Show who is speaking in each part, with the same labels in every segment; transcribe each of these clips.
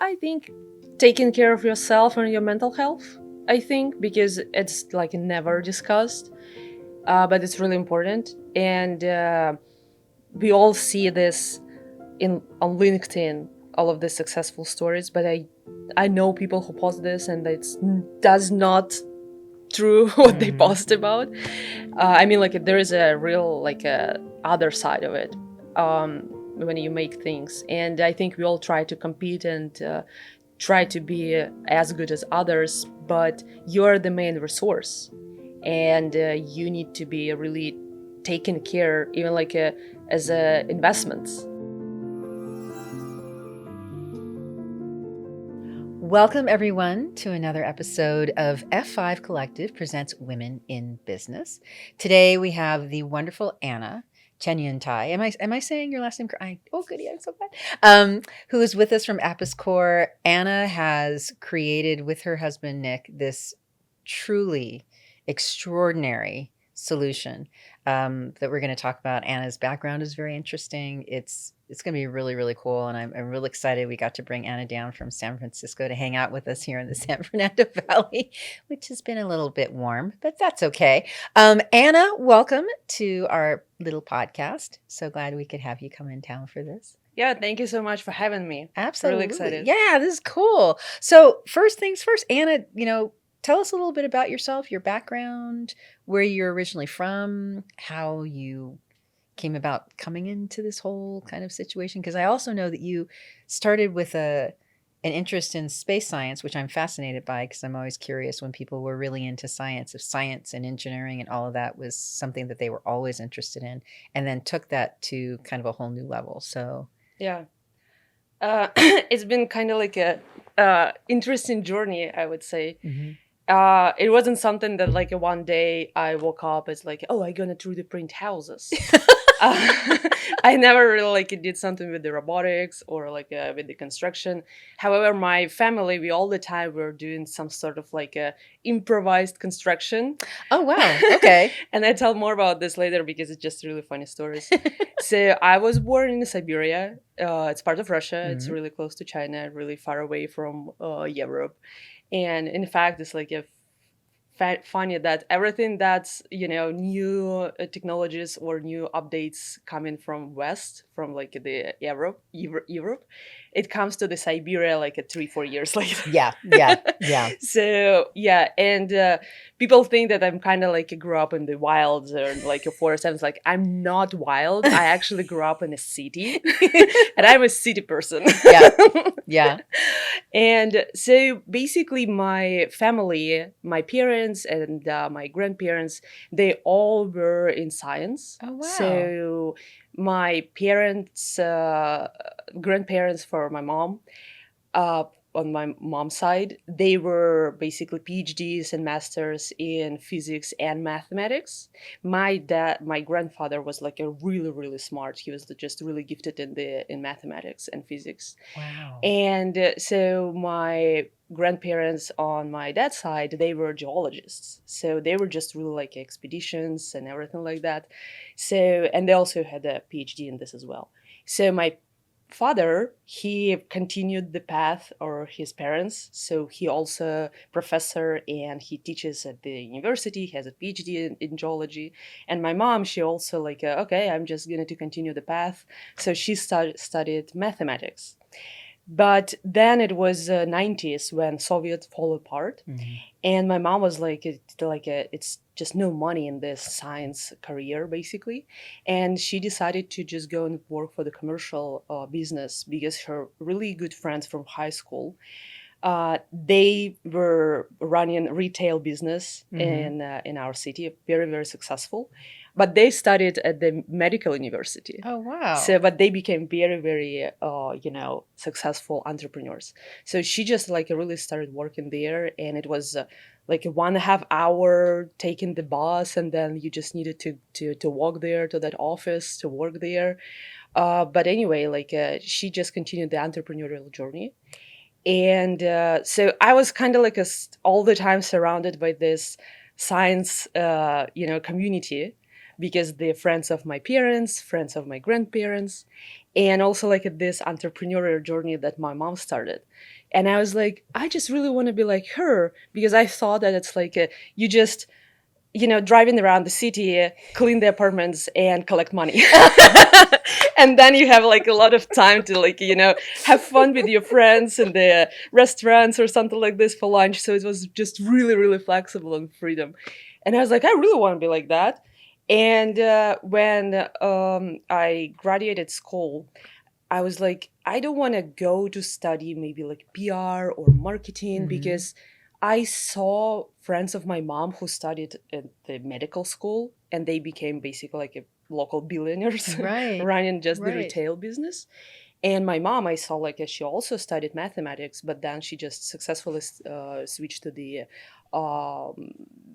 Speaker 1: I think taking care of yourself and your mental health, I think, because it's like never discussed, but it's really important. And we all see this on LinkedIn, all of the successful stories, but I know people who post this and it does not true what they post about. I mean, like there is a real other side of it when you make things, and I think we all try to compete and try to be as good as others, but you're the main resource, and you need to be really taken care, even as investments.
Speaker 2: Welcome, everyone, to another episode of F5 Collective Presents Women in Business. Today, we have the wonderful Anna Cheniuntai. Am I saying your last name correct? Oh, goody, I'm so glad. Who is with us from Apis Core. Anna has created, with her husband, Nick, this truly extraordinary solution that we're going to talk about. Anna's background is very interesting. It's going to be really, really cool. And I'm really excited we got to bring Anna down from San Francisco to hang out with us here in the San Fernando Valley, which has been a little bit warm, but that's okay. Anna, welcome to our little podcast. So glad we could have you come in town for this.
Speaker 1: Yeah, thank you so much for having me.
Speaker 2: Absolutely.
Speaker 1: Really excited.
Speaker 2: Yeah, this is cool. So first things first, Anna, tell us a little bit about yourself, your background, where you're originally from, how you came about coming into this whole kind of situation. Because I also know that you started with an interest in space science, which I'm fascinated by because I'm always curious when people were really into science, if science and engineering and all of that was something that they were always interested in, and then took that to kind of a whole new level. So
Speaker 1: yeah. It's been kind of like a interesting journey, I would say.
Speaker 2: Mm-hmm.
Speaker 1: It wasn't something that like one day I woke up as like, oh, I'm gonna 3D print houses. I never really did something with the robotics or with the construction. However, my family, we all the time were doing some sort of improvised construction.
Speaker 2: Oh, wow. Okay.
Speaker 1: And I tell more about this later because it's just really funny stories. So I was born in Siberia. It's part of Russia. Mm-hmm. It's really close to China, really far away from Europe. And in fact, it's funny that everything that's new technologies or new updates coming from West, from the Europe, it comes to the Siberia 3-4 years later.
Speaker 2: Yeah.
Speaker 1: So yeah, and people think that I'm kind of grew up in the wilds or a forest. And it's I'm not wild. I actually grew up in a city, and I'm a city person.
Speaker 2: Yeah.
Speaker 1: And so basically, my family, my parents and my grandparents, they all were in science.
Speaker 2: Oh, wow.
Speaker 1: So my parents, grandparents for my mom, on my mom's side, they were basically PhDs and masters in physics and mathematics. My grandfather was a really, really smart. He was just really gifted in mathematics and physics.
Speaker 2: Wow.
Speaker 1: And so my grandparents on my dad's side, they were geologists. So they were just really expeditions and everything like that. So, and they also had a PhD in this as well. So my father, he continued the path of his parents. So he also professor and he teaches at the university. He has a PhD in geology. And my mom, she also okay, I'm just going to continue the path. So she studied mathematics. But then it was 90s when Soviet fell apart. Mm-hmm. And my mom was it's just no money in this science career, basically. And she decided to just go and work for the commercial business because her really good friends from high school, they were running retail business in our city, very, very successful. But they studied at the medical university.
Speaker 2: Oh, wow.
Speaker 1: So, but they became very, very, successful entrepreneurs. So she just really started working there, and it was a 1.5 hour taking the bus, and then you just needed to walk there to that office to work there. But anyway, she just continued the entrepreneurial journey. And so I was kind of all the time surrounded by this science, community. because they're friends of my parents, friends of my grandparents, and also like this entrepreneurial journey that my mom started. And I was like, I just really want to be like her, because I thought that it's like you just, driving around the city, clean the apartments and collect money. And then you have like a lot of time to like, have fun with your friends in the restaurants or something like this for lunch. So it was just really, really flexible and freedom. And I was like, I really want to be like that. And when I graduated school, I was like, I don't want to go to study maybe like PR or marketing, because I saw friends of my mom who studied at the medical school and they became basically like a local billionaires
Speaker 2: Right.
Speaker 1: running just the
Speaker 2: Right.
Speaker 1: retail business. And my mom, I saw like she also studied mathematics, but then she just successfully switched to the um,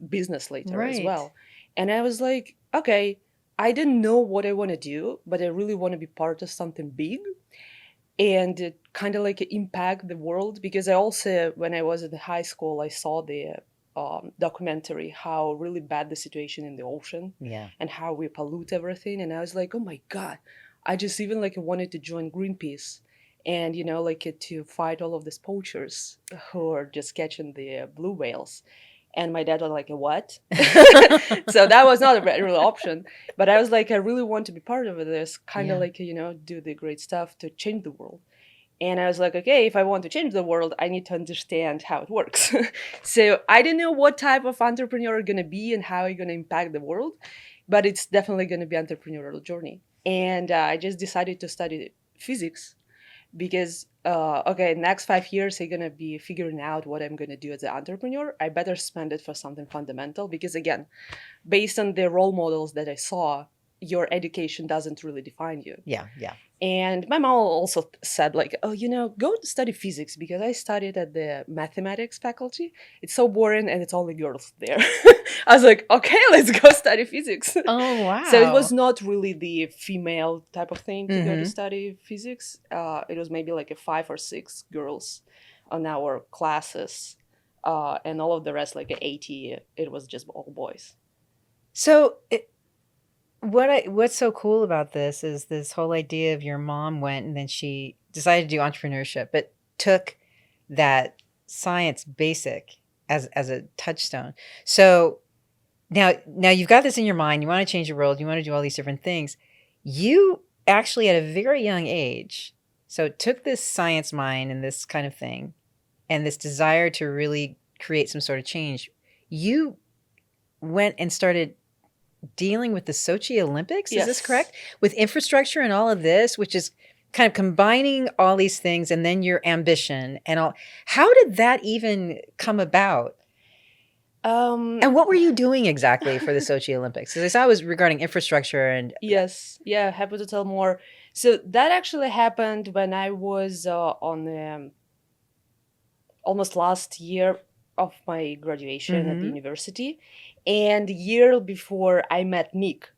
Speaker 1: business later as
Speaker 2: Right.
Speaker 1: well. And I was like, okay, I didn't know what I want to do, but I really want to be part of something big and kind of like impact the world. Because I also, when I was at the high school, I saw the documentary how really bad the situation in the ocean
Speaker 2: Yeah.
Speaker 1: and how we pollute everything. And I was like, oh my god, I just even like wanted to join Greenpeace and like to fight all of these poachers who are just catching the blue whales. And my dad was like, what? So that was not a real option. But I was like, I really want to be part of this, kind of
Speaker 2: Yeah.
Speaker 1: like, do the great stuff to change the world. And I was like, okay, if I want to change the world, I need to understand how it works. So I didn't know what type of entrepreneur I'm going to be and how I'm going to impact the world, but it's definitely going to be entrepreneurial journey. And I just decided to study physics because okay, next 5 years I'm gonna be figuring out what I'm gonna do as an entrepreneur. I better spend it for something fundamental, because again, based on the role models that I saw, your education doesn't really define you.
Speaker 2: Yeah. Yeah.
Speaker 1: And my mom also said, like, oh, go to study physics, because I studied at the mathematics faculty. It's so boring and it's only girls there. I was like, okay, let's go study physics.
Speaker 2: Oh,
Speaker 1: So it was
Speaker 2: wow.
Speaker 1: not really the female type of thing to go to
Speaker 2: Mm-hmm.
Speaker 1: study physics. It was maybe like a 5 or 6 girls on our classes. And all of the rest, like 80, it was just all boys.
Speaker 2: So what's so cool about this is this whole idea of your mom went and then she decided to do entrepreneurship, but took that science basic as a touchstone. So now you've got this in your mind. You want to change the world. You want to do all these different things. You actually, at a very young age, so took this science mind and this kind of thing, and this desire to really create some sort of change. You went and started dealing with the Sochi Olympics. Is this
Speaker 1: Yes.
Speaker 2: correct? With infrastructure and all of this, which is kind of combining all these things, and then your ambition and all. How did that even come about?
Speaker 1: Um,
Speaker 2: And what were you doing exactly for the Sochi Olympics? Because I saw it was regarding infrastructure and
Speaker 1: Yes, yeah, happy to tell more. So that actually happened when I was on almost last year of my graduation at the
Speaker 2: mm-hmm.
Speaker 1: university, and year before I met Nick.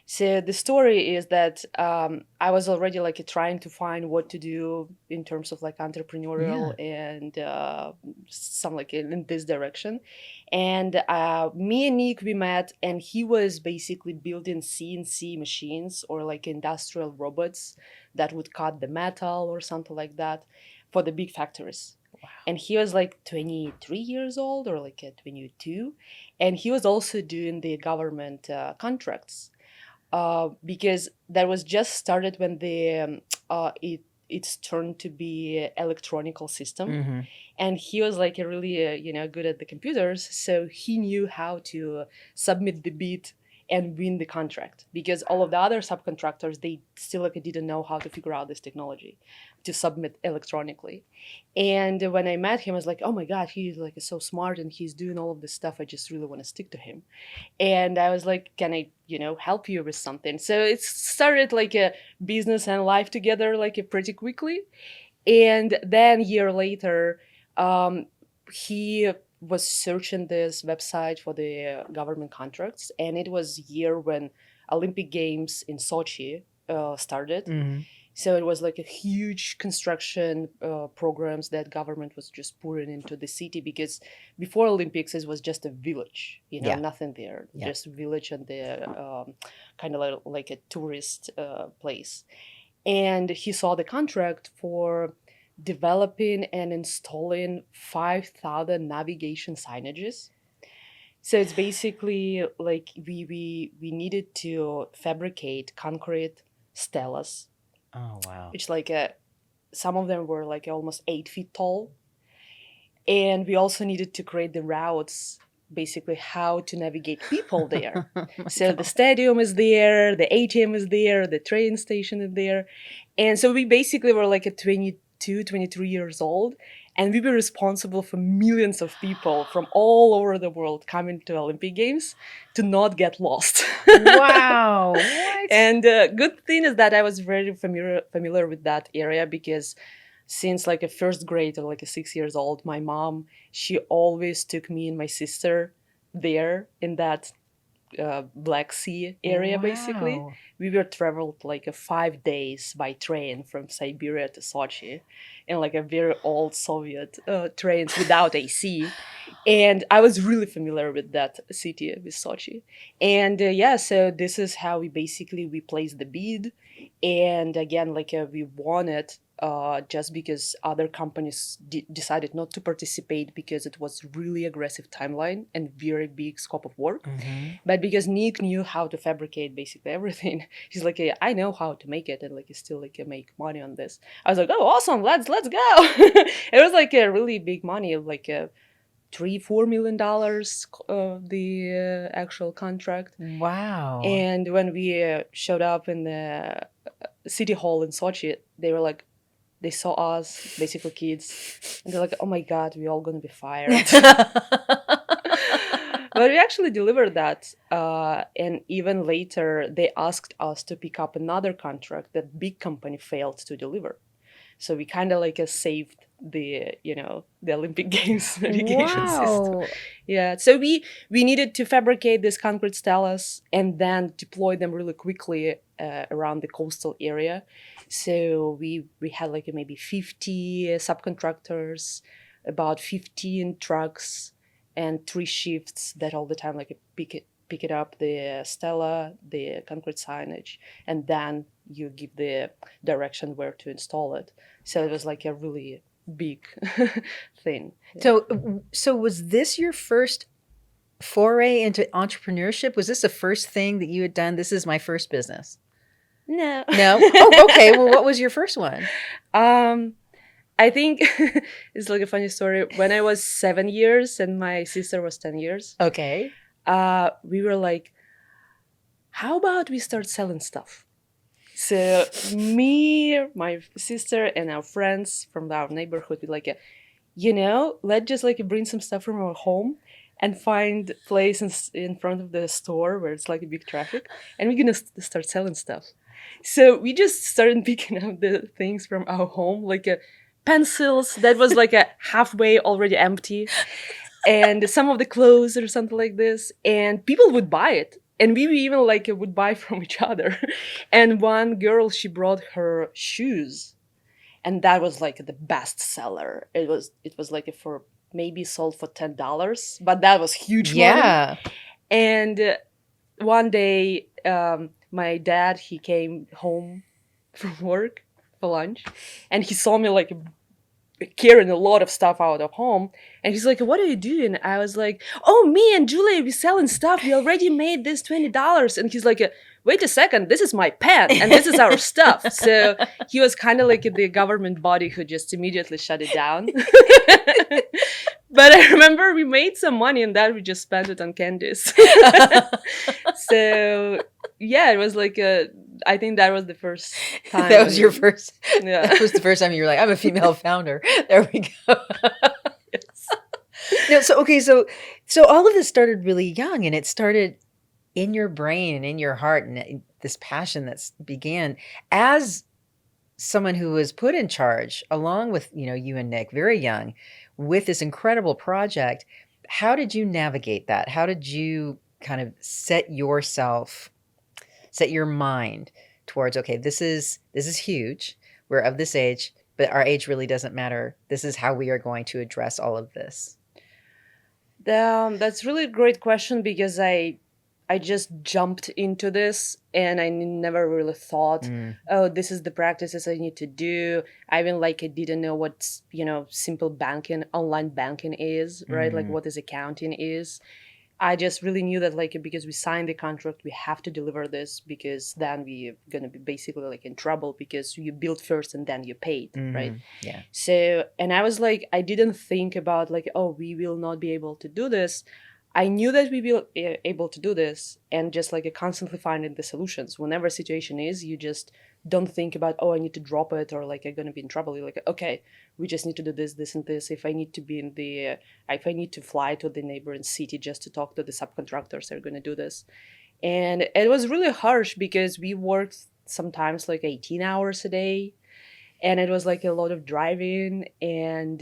Speaker 1: So the story is that I was already like trying to find what to do in terms of like entrepreneurial
Speaker 2: Yeah.
Speaker 1: and some like in this direction. And me and Nick, we met, and he was basically building CNC machines or like industrial robots that would cut the metal or something like that for the big factories. And he was like 23 years old or like 22. And he was also doing the government contracts because that was just started when the it's turned to be electronical system.
Speaker 2: Mm-hmm.
Speaker 1: And he was like a really good at the computers, so he knew how to submit the bid and win the contract, because all of the other subcontractors, they still like didn't know how to figure out this technology to submit electronically. And when I met him, I was like, oh my god, he's like so smart and he's doing all of this stuff, I just really want to stick to him. And I was like, can I help you with something? So it started like a business and life together like pretty quickly. And then year later, he was searching this website for the government contracts, and it was year when Olympic Games in Sochi started.
Speaker 2: Mm-hmm.
Speaker 1: So it was like a huge construction programs that government was just pouring into the city, because before Olympics it was just a village,
Speaker 2: Yeah.
Speaker 1: nothing there,
Speaker 2: Yeah.
Speaker 1: just a village and the kind of like a tourist place. And he saw the contract for developing and installing 5,000 navigation signages. So it's basically like we needed to fabricate concrete stelas,
Speaker 2: Oh, wow.
Speaker 1: which like some of them were like almost 8 feet tall, and we also needed to create the routes, basically how to navigate people there.
Speaker 2: Oh my
Speaker 1: So the
Speaker 2: God.
Speaker 1: stadium is there, the ATM is there, the train station is there. And so we basically were like a 22, 23 years old, and we were responsible for millions of people from all over the world coming to Olympic Games to not get lost.
Speaker 2: Wow. What?
Speaker 1: And good thing is that I was very familiar with that area, because since like a first grade or like a 6 years old, my mom, she always took me and my sister there in that Black Sea area. Basically,
Speaker 2: Wow.
Speaker 1: we were traveled like a 5 days by train from Siberia to Sochi, in like a very old Soviet trains without AC. And I was really familiar with that city, with Sochi. And yeah, so this is how we placed the bid. And again, like we won it just because other companies decided not to participate, because it was really aggressive timeline and very big scope of work.
Speaker 2: Mhm.
Speaker 1: But because Nick knew how to fabricate basically everything, he's like, I know how to make it, and like, he still like make money on this. I was like, oh, awesome, let's go. It was like a really big money, like $3-4 million, the actual contract.
Speaker 2: Wow.
Speaker 1: And when we showed up in the city hall in Sochi, they were like, they saw us, basically kids, and they're like, oh my God, we're all gonna be fired. But we actually delivered that. And even later, they asked us to pick up another contract that big company failed to deliver. So we kind of like saved the Olympic Games navigation system.
Speaker 2: Wow.
Speaker 1: Yeah. So we needed to fabricate these concrete stelas and then deploy them really quickly around the coastal area. So we had like maybe 50 subcontractors, about 15 trucks, and 3 shifts that all the time like pick it up, the stela, the concrete signage, and then you give the direction where to install it. So it was like a really big thing.
Speaker 2: So was this your first foray into entrepreneurship? Was this the first thing that you had done? This is my first business.
Speaker 1: No.
Speaker 2: No? Oh, okay. Well, what was your first one?
Speaker 1: I think it's like a funny story. When I was 7 years and my sister was 10 years,
Speaker 2: Okay.
Speaker 1: we were like, how about we start selling stuff? So me, my sister, and our friends from our neighborhood, we like, let's just like bring some stuff from our home and find place in front of the store where it's like a big traffic, and we're gonna start selling stuff. So we just started picking up the things from our home, like pencils that was like a halfway already empty, and some of the clothes or something like this, and people would buy it, and we even like would buy from each other. And one girl, she brought her shoes, and that was like the best seller. It was like for maybe sold for $10, but that was huge money.
Speaker 2: Yeah.
Speaker 1: And one day, my dad, he came home from work for lunch, and he saw me like carrying a lot of stuff out of home, and he's like, what are you doing? I was like, oh, me and Julia, we selling stuff, we already made this $20. And he's like, wait a second, this is my pen and this is our stuff. So he was kind of like the government body who just immediately shut it down. But I remember we made some money, and that we just spent it on candies. So yeah, it was like I think that was the first time.
Speaker 2: That was your first.
Speaker 1: Yeah.
Speaker 2: That was the first time you were like, I'm a female founder. There we go.
Speaker 1: Yes.
Speaker 2: No, so okay, so all of this started really young, and it started in your brain and in your heart, and this passion that began as someone who was put in charge, along with you and Nick, very young, with this incredible project. How did you navigate that? How did you kind of set your mind towards, okay, this is huge. We're of this age, but our age really doesn't matter. This is how we are going to address all of this.
Speaker 1: That's really a great question because I just jumped into this and I never really thought, oh, this is the practices I need to do. I even like I didn't know what simple banking, online banking is, right? Like what is accounting is. I just really knew that like because we signed the contract, we have to deliver this because then we're gonna be basically like in trouble because you build first and then you paid, right?
Speaker 2: Yeah.
Speaker 1: So, and I was like, I didn't think about like, oh, we will not be able to do this. I knew that we will be able to do this, and just like constantly finding the solutions. Whenever a situation is, you just don't think about, oh, I need to drop it or like I'm gonna be in trouble. You're like, okay, we just need to do this, this, and this. If I need to be in the, if I need to fly to the neighboring city just to talk to the subcontractors, they're gonna do this. And it was really harsh because we worked sometimes like 18 hours a day, and it was like a lot of driving and.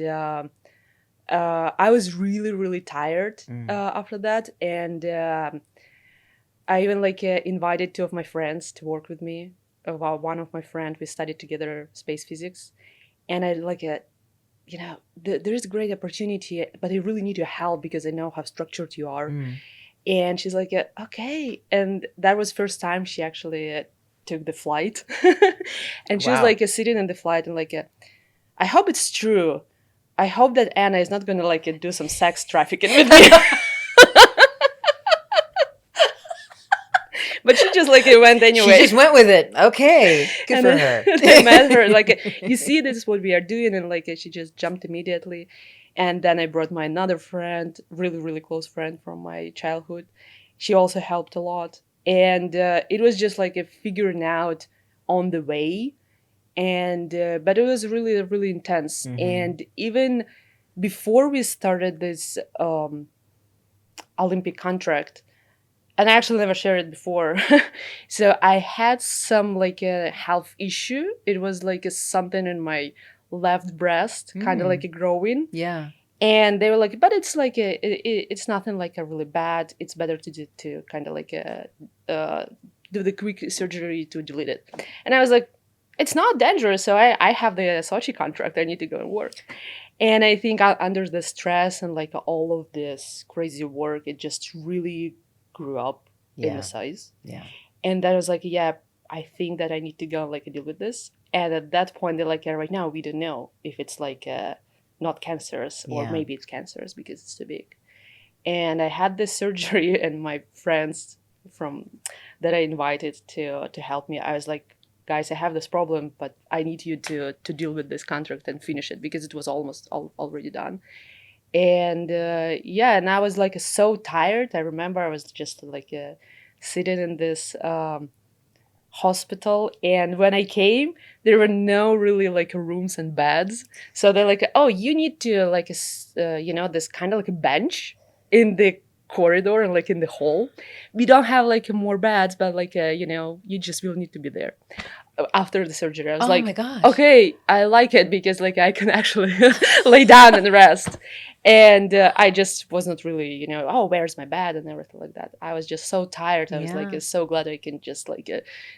Speaker 1: I was really, really tired after that, and I even like invited two of my friends to work with me. One of my friends, we studied together space physics, and I like there is a great opportunity, but I really need your help because I know how structured you are. And she's like, okay, and that was first time she actually took the flight, and she was
Speaker 2: Wow.
Speaker 1: like sitting in the flight and like, I hope it's true. I hope that Anna is not gonna like do some sex trafficking with me. But she just like went anyway.
Speaker 2: She just went with it. Okay, good
Speaker 1: And
Speaker 2: for
Speaker 1: then
Speaker 2: her.
Speaker 1: I met her like, you see, this is what we are doing, and like she just jumped immediately. And then I brought my another friend, really really close friend from my childhood. She also helped a lot, and it was just like a figuring out on the way. And but it was really really intense. And even before we started this Olympic contract, and I actually never shared it before. So I had some like a health issue. It was like something in my left breast, kind of like a growing.
Speaker 2: Yeah.
Speaker 1: And they were like, but it's like it's nothing like a really bad. It's better to do to kind of like do the quick surgery to delete it. And I was like, it's not dangerous. So I have the Sochi contract. I need to go and work. And I think under the stress and like all of this crazy work, it just really grew up in the size.
Speaker 2: Yeah.
Speaker 1: And that was like, yeah, I think that I need to go like deal with this. And at that point, they're like, yeah, right now we don't know if it's like not cancerous or maybe it's cancerous because it's too big. And I had this surgery, and my friends from that I invited to help me, I was like, guys, I have this problem, but I need you to deal with this contract and finish it because it was almost already done. And and I was like so tired. I remember I was just like sitting in this hospital, and when I came, there were no really like rooms and beds. So they're like, oh, you need to like this kind of like a bench in the corridor and like in the hall. We don't have like more beds, but like you just will need to be there after the surgery. I was
Speaker 2: Oh
Speaker 1: like,
Speaker 2: my gosh.
Speaker 1: okay, I like it because like I can actually lay down and rest. And I just wasn't really, oh, where's my bed and everything like that. I was just so tired. I was like, so glad I can just like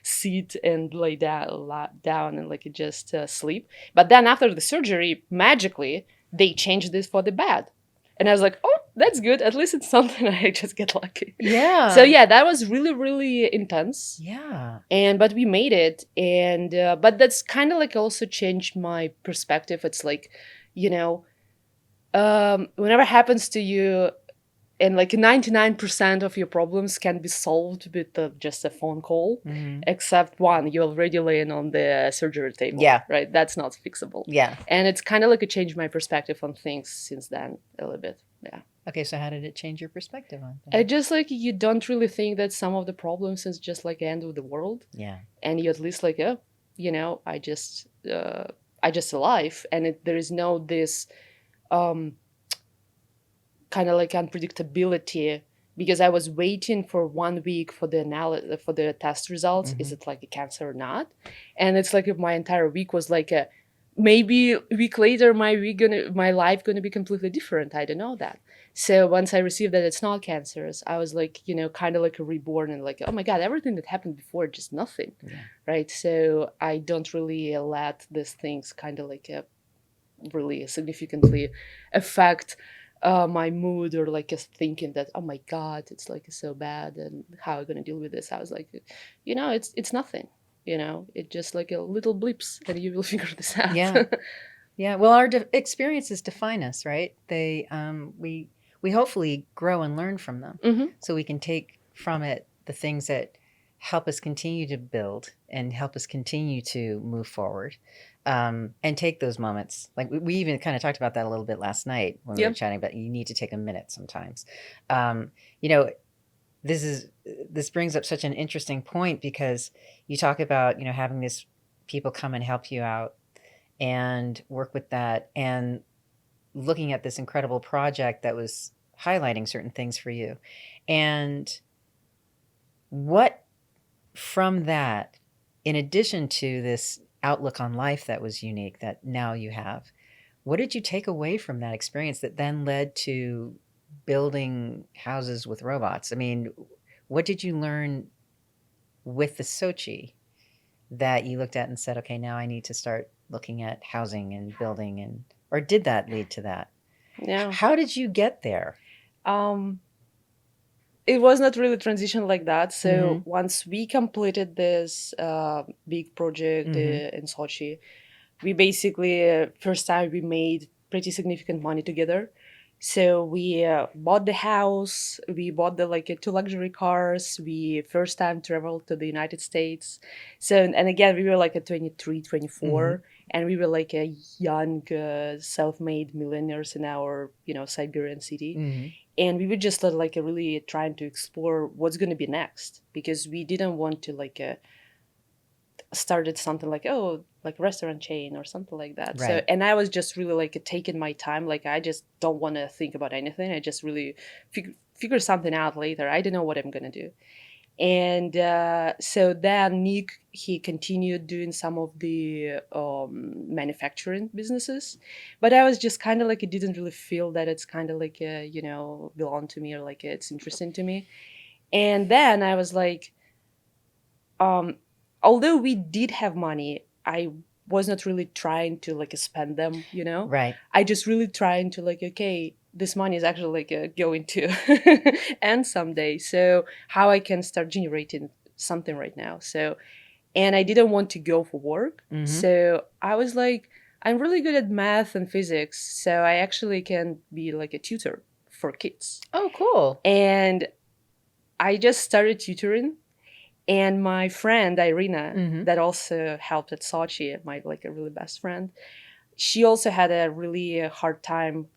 Speaker 1: sit and lay down and like just sleep. But then after the surgery, magically, they changed this for the bed. And I was like, oh, that's good. At least it's something I just get lucky.
Speaker 2: Yeah.
Speaker 1: So yeah, that was really, really intense.
Speaker 2: Yeah.
Speaker 1: But we made it. And but that's kind of like also changed my perspective. It's like, whenever it happens to you, and like 99% of your problems can be solved with just a phone call, except one, you're already laying on the surgery table.
Speaker 2: Yeah.
Speaker 1: Right? That's not fixable.
Speaker 2: Yeah.
Speaker 1: And it's kind of like a changed my perspective on things since then a little bit. Yeah.
Speaker 2: Okay, so how did it change your perspective on things?
Speaker 1: I just like, you don't really think that some of the problems is just like the end of the world.
Speaker 2: Yeah.
Speaker 1: And you at least like, I just alive. And there is no this kind of like unpredictability, because I was waiting for 1 week for the test results. Is it like a cancer or not? And it's like if my entire week was like maybe a week later my life gonna be completely different. I don't know that. So once I received that it's not cancerous, I was like, kind of like a reborn, and like, oh my god, everything that happened before, just nothing.
Speaker 2: Yeah.
Speaker 1: Right? So I don't really let these things kind of like really significantly affect my mood, or like thinking that, oh my god, it's like so bad, and how am I gonna deal with this. I was like, it's nothing. It just like a little blips, and you will figure this out.
Speaker 2: Yeah. Yeah. Well, our experiences define us, right? We hopefully grow and learn from them,
Speaker 1: Hmm.
Speaker 2: so we can take from it the things that help us continue to build and help us continue to move forward, and take those moments. Like we even kind of talked about that a little bit last night when we were
Speaker 1: Yep.
Speaker 2: chatting about you need to take a minute sometimes. Um, you know, this brings up such an interesting point because you talk about having this people come and help you out and work with that, and looking at this incredible project that was highlighting certain things for you. And what from that, in addition to this outlook on life that was unique that now you have, what did you take away from that experience that then led to building houses with robots? I mean, what did you learn with the Sochi that you looked at and said, okay, now I need to start looking at housing and building, and or did that lead to that?
Speaker 1: Yeah.
Speaker 2: How did you get there?
Speaker 1: um it was not really transition like that. So
Speaker 2: Mm-hmm.
Speaker 1: once we completed this big project
Speaker 2: Mm-hmm.
Speaker 1: in Sochi, we basically first time we made pretty significant money together. So we bought the house, we bought the like two luxury cars, we first time traveled to the United States. So, and again, we were like a 23,
Speaker 2: Mm-hmm.
Speaker 1: 24, and we were like a young self-made millionaires in our Siberian city.
Speaker 2: Mm-hmm.
Speaker 1: And we were just like really trying to explore what's going to be next, because we didn't want to like started something like, oh, like restaurant chain or something like that. So,
Speaker 2: Right.
Speaker 1: and I was just really like taking my time, like I just don't want to think about anything. I just really figure something out later. I don't know what I'm gonna do. And so then Nick, he continued doing some of the manufacturing businesses, but I was just kind of like, it didn't really feel that it's kind of like belong to me, or like it's interesting to me. And then I was like, um, although we did have money, I was not really trying to like spend them.
Speaker 2: Right.
Speaker 1: I just really trying to like, okay, this money is actually like going to end someday. So how I can start generating something right now. So, and I didn't want to go for work.
Speaker 2: Mm-hmm.
Speaker 1: So I was like, I'm really good at math and physics. So I actually can be like a tutor for kids.
Speaker 2: Oh, cool.
Speaker 1: And I just started tutoring, and my friend Irina,
Speaker 2: Mm-hmm.
Speaker 1: that also helped at Sochi, my like a really best friend, she also had a really hard time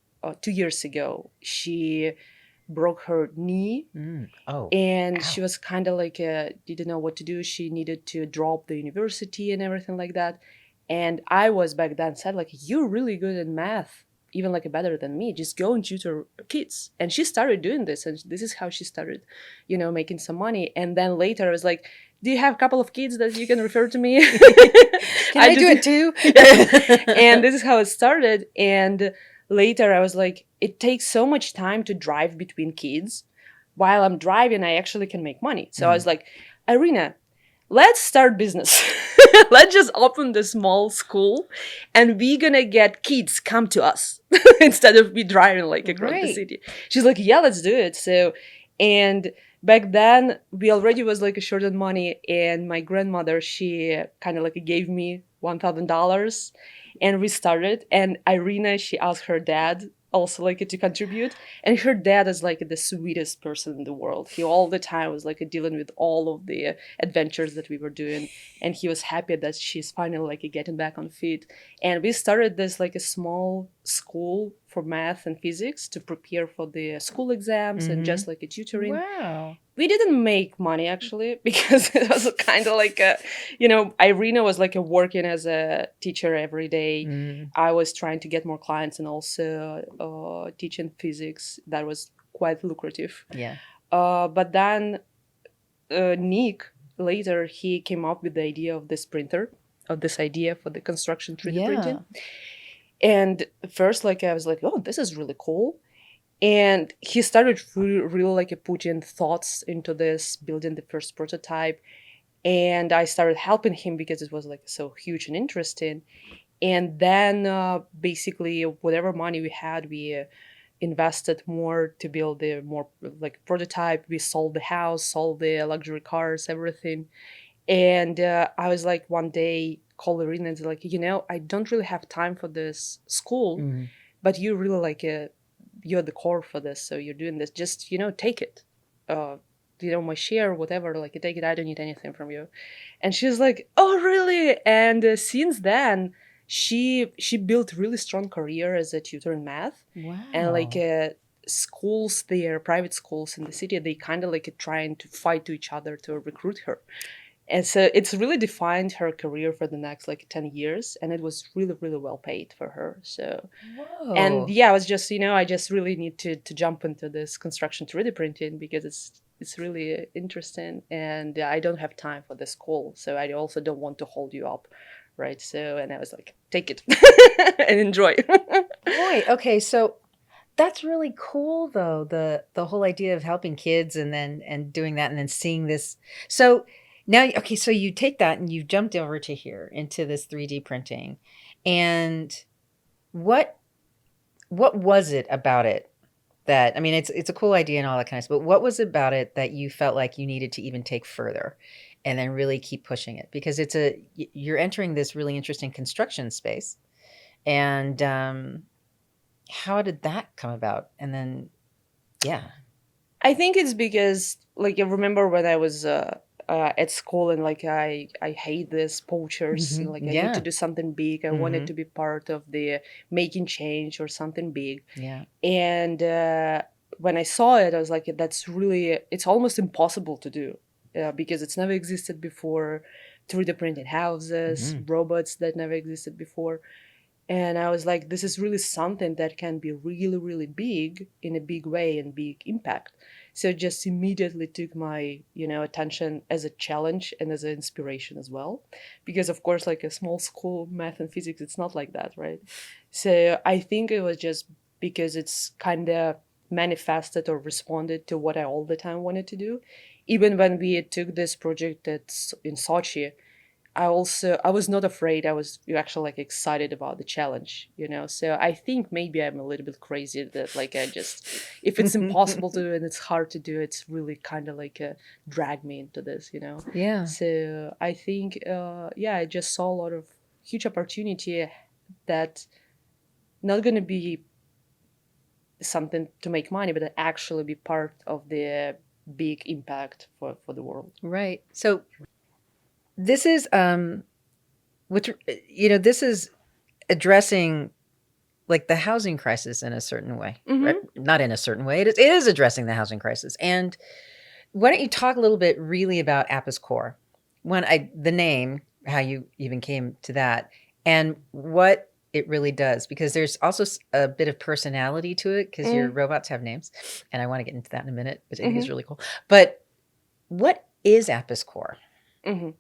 Speaker 1: 2 years ago. She broke her knee,
Speaker 2: Mm. Oh,
Speaker 1: and she
Speaker 2: ow.
Speaker 1: was kind of like didn't know what to do. She needed to drop the university and everything like that. And I was back then said like, you're really good at math, even like better than me. Just go and tutor kids. And she started doing this, and this is how she started, making some money. And then later I was like, do you have a couple of kids that you can refer to me?
Speaker 2: Can I do it too?
Speaker 1: Yeah. And this is how it started. And later I was like, it takes so much time to drive between kids. While I'm driving, I actually can make money. So I
Speaker 2: Mm.
Speaker 1: was like, Irina, let's start business. Let's just open the small school, and we gonna get kids come to us instead of me driving like across the
Speaker 2: Right.
Speaker 1: city. She's like, yeah, let's do it. So, and back then we already was like short on money, and my grandmother, she kind of like gave me $1,000, and we started. And Irina, she asked her dad also like to contribute, and her dad is like the sweetest person in the world. He all the time was like dealing with all of the adventures that we were doing, and he was happy that she's finally like getting back on feet. And we started this like a small school for math and physics to prepare for the school exams, and
Speaker 2: Mm-hmm.
Speaker 1: just like a tutoring.
Speaker 2: Wow.
Speaker 1: We didn't make money actually, because it was kind of like Irina was like working as a teacher every day.
Speaker 2: Mm.
Speaker 1: I was trying to get more clients, and also teaching physics. That was quite lucrative.
Speaker 2: Yeah.
Speaker 1: But then Nick later, he came up with the idea of this printer. this idea for the construction 3D
Speaker 2: Yeah.
Speaker 1: printing. And first, like I was like, oh, this is really cool. And he started really like putting thoughts into this, building the first prototype. And I started helping him because it was like so huge and interesting. And then basically, whatever money we had, we invested more to build the more like prototype. We sold the house, sold the luxury cars, everything. And I was like one day call Irina and like, I don't really have time for this school,
Speaker 2: Mhm.
Speaker 1: but you really like you're the core for this, so you're doing this. Just take it. Uh, my share, whatever. Like, you take it. I don't need anything from you. And she's like, oh, really? And since then, she built really strong career as a tutor in math, and like
Speaker 2: Wow.
Speaker 1: schools there, private schools in the city, they kind of like trying to fight to each other to recruit her. And so it's really defined her career for the next like 10 years. And it was really, really well paid for her. So, and
Speaker 2: Whoa.
Speaker 1: yeah, I was just, I just really need to jump into this construction 3D printing because it's really interesting. And I don't have time for this call. So I also don't want to hold you up. Right. So, and I was like, take it and enjoy.
Speaker 2: Boy, okay, so that's really cool though, the whole idea of helping kids and then and doing that and then seeing this. So now, okay, so you take that and you've jumped over to here into this 3D printing. And what what was it about it that, I mean, it's a cool idea and all that kind of stuff, but what was about it that you felt like you needed to even take further and then really keep pushing it? Because you're entering this really interesting construction space. And how did that come about? And then, yeah.
Speaker 1: I think it's because, like, I remember when I was at school and like I hate this poachers and like I need to
Speaker 2: Yeah.
Speaker 1: do something big. I wanted
Speaker 2: Hmm.
Speaker 1: to be part of the making change or something big.
Speaker 2: Yeah.
Speaker 1: And when I saw it, I was like, that's really, it's almost impossible to do because it's never existed before. 3D printed houses,
Speaker 2: Hmm.
Speaker 1: robots that never existed before. And I was like, this is really something that can be really, really big in a big way and big impact. So it just immediately took my, attention as a challenge and as an inspiration as well. Because of course, like a small school, math and physics, it's not like that, right? So I think it was just because it's kind of manifested or responded to what I all the time wanted to do. Even when we took this project that's in Sochi, I was not afraid. I was actually like excited about the challenge. So I think maybe I'm a little bit crazy that like I just, if it's impossible to do and it's hard to do, it's really kind of like drag me into this.
Speaker 2: Yeah.
Speaker 1: So I think yeah, I just saw a lot of huge opportunity that not going to be something to make money, but actually be part of the big impact for the world.
Speaker 2: Right. So this is with this is addressing like the housing crisis in a certain way, right?
Speaker 1: Mm-hmm.
Speaker 2: Not in a certain way. It is addressing the housing crisis. And why don't you talk a little bit really about Apis Core? The name, how you even came to that, and what it really does, because there's also a bit of personality to it because your robots have names, and I want to get into that in a minute, which I think is
Speaker 1: Mm-hmm.
Speaker 2: really cool. But what is Apis Core?
Speaker 1: Mm-hmm.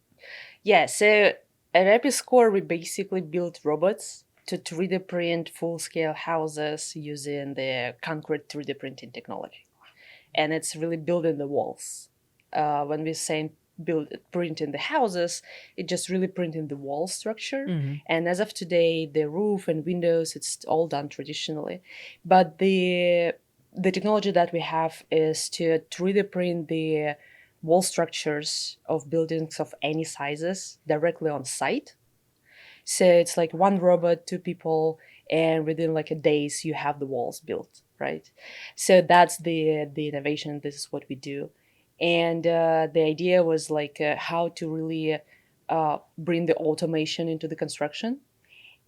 Speaker 1: Yeah, so at Episcore, we basically built robots to 3D print full scale houses using the concrete 3D printing technology. And it's really building the walls. When we're saying printing the houses, it just really printing the wall structure.
Speaker 2: Hmm.
Speaker 1: And as of today, the roof and windows, it's all done traditionally. But the technology that we have is to 3D print the wall structures of buildings of any sizes directly on site. So it's like one robot, two people, and within like a days you have the walls built, right? So that's the innovation. This is what we do, and the idea was like how to really bring the automation into the construction.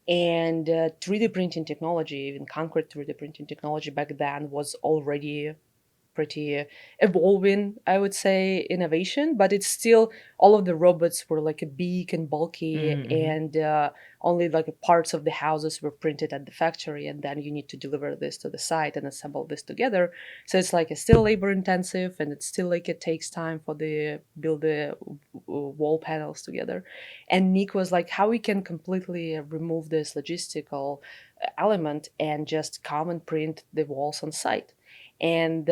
Speaker 1: And 3D printing technology, even concrete 3D printing technology back then was already pretty evolving, I would say, innovation, but it's still all of the robots were like a big and bulky,
Speaker 2: Mm-hmm.
Speaker 1: and only like parts of the houses were printed at the factory, and then you need to deliver this to the site and assemble this together. So it's like it's still labor intensive, and it's still like it takes time for the build the wall panels together. And Nick was like, how we can completely remove this logistical element and just come and print the walls on site. And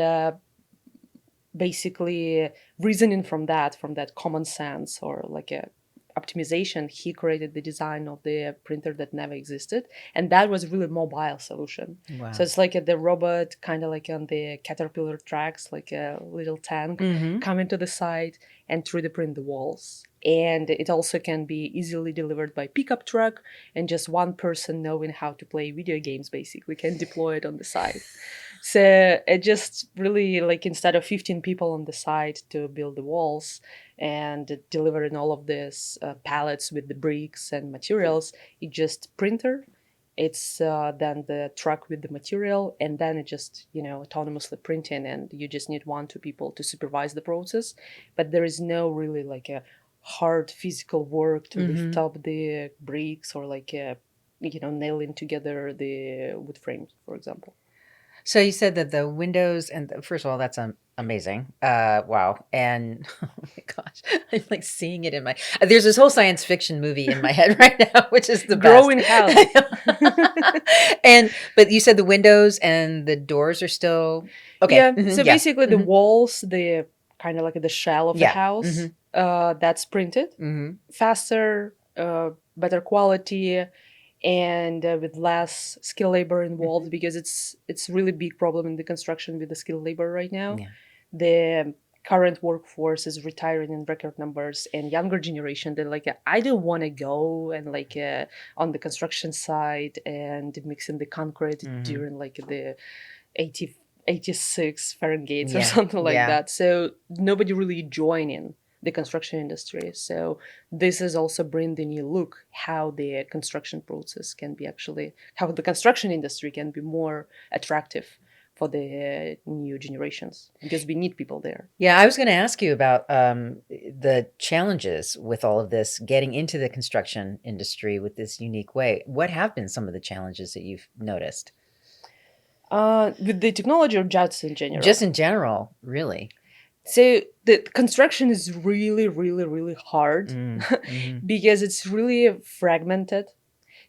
Speaker 1: basically reasoning from that common sense or like a optimization, he created the design of the printer that never existed, and that was really mobile solution. So
Speaker 2: Wow.
Speaker 1: it's like the robot kind of like on the caterpillar tracks, like a little tank
Speaker 2: Mm-hmm.
Speaker 1: coming to the site and 3D print the walls. And it also can be easily delivered by pickup truck, and just one person knowing how to play video games basically can deploy it on the site. So it just really like instead of 15 people on the site to build the walls and delivering all of this pallets with the bricks and materials, it just printer. It's then the truck with the material, and then it just autonomously printing, and you just need 1 2 people to supervise the process. But there is no really like a hard physical work to lift
Speaker 2: Mm-hmm.
Speaker 1: up the bricks or like nailing together the wood frames, for example.
Speaker 2: So you said that the windows and first of all, that's amazing. Wow. And oh my gosh, I'm like seeing it in my. There's this whole science fiction movie in my head right now, which is the best.
Speaker 1: Growing houses.
Speaker 2: And but you said the windows and the doors are still okay.
Speaker 1: Yeah,
Speaker 2: Mhm,
Speaker 1: so
Speaker 2: yeah.
Speaker 1: basically the
Speaker 2: Hmm.
Speaker 1: walls, the kind of like the shell of the
Speaker 2: Yeah. Hmm.
Speaker 1: house, that's printed
Speaker 2: Hmm.
Speaker 1: faster, better quality, and with less skilled labor
Speaker 2: Hmm.
Speaker 1: involved, because it's really big problem in the construction with the skilled labor right now.
Speaker 2: Yeah.
Speaker 1: The current workforce is retiring in record numbers, and younger generation, they're like, I don't want to go and like on the construction site and mixing the concrete
Speaker 2: Hmm.
Speaker 1: during like the 80 86 Fahrenheit or
Speaker 2: Yeah.
Speaker 1: something like
Speaker 2: Yeah.
Speaker 1: that. So nobody really joining the construction industry. So this is also bring the new look how the construction process can be actually how the construction industry can be more attractive for the new generations, because we need people there.
Speaker 2: Yeah, I was going to ask you about the challenges with all of this, getting into the construction industry with this unique way. What have been some of the challenges that you've noticed?
Speaker 1: With the technology or just in
Speaker 2: Just
Speaker 1: general.
Speaker 2: in general, really.
Speaker 1: So the construction is really, really, really hard
Speaker 2: Mm, hmm.
Speaker 1: because it's really fragmented.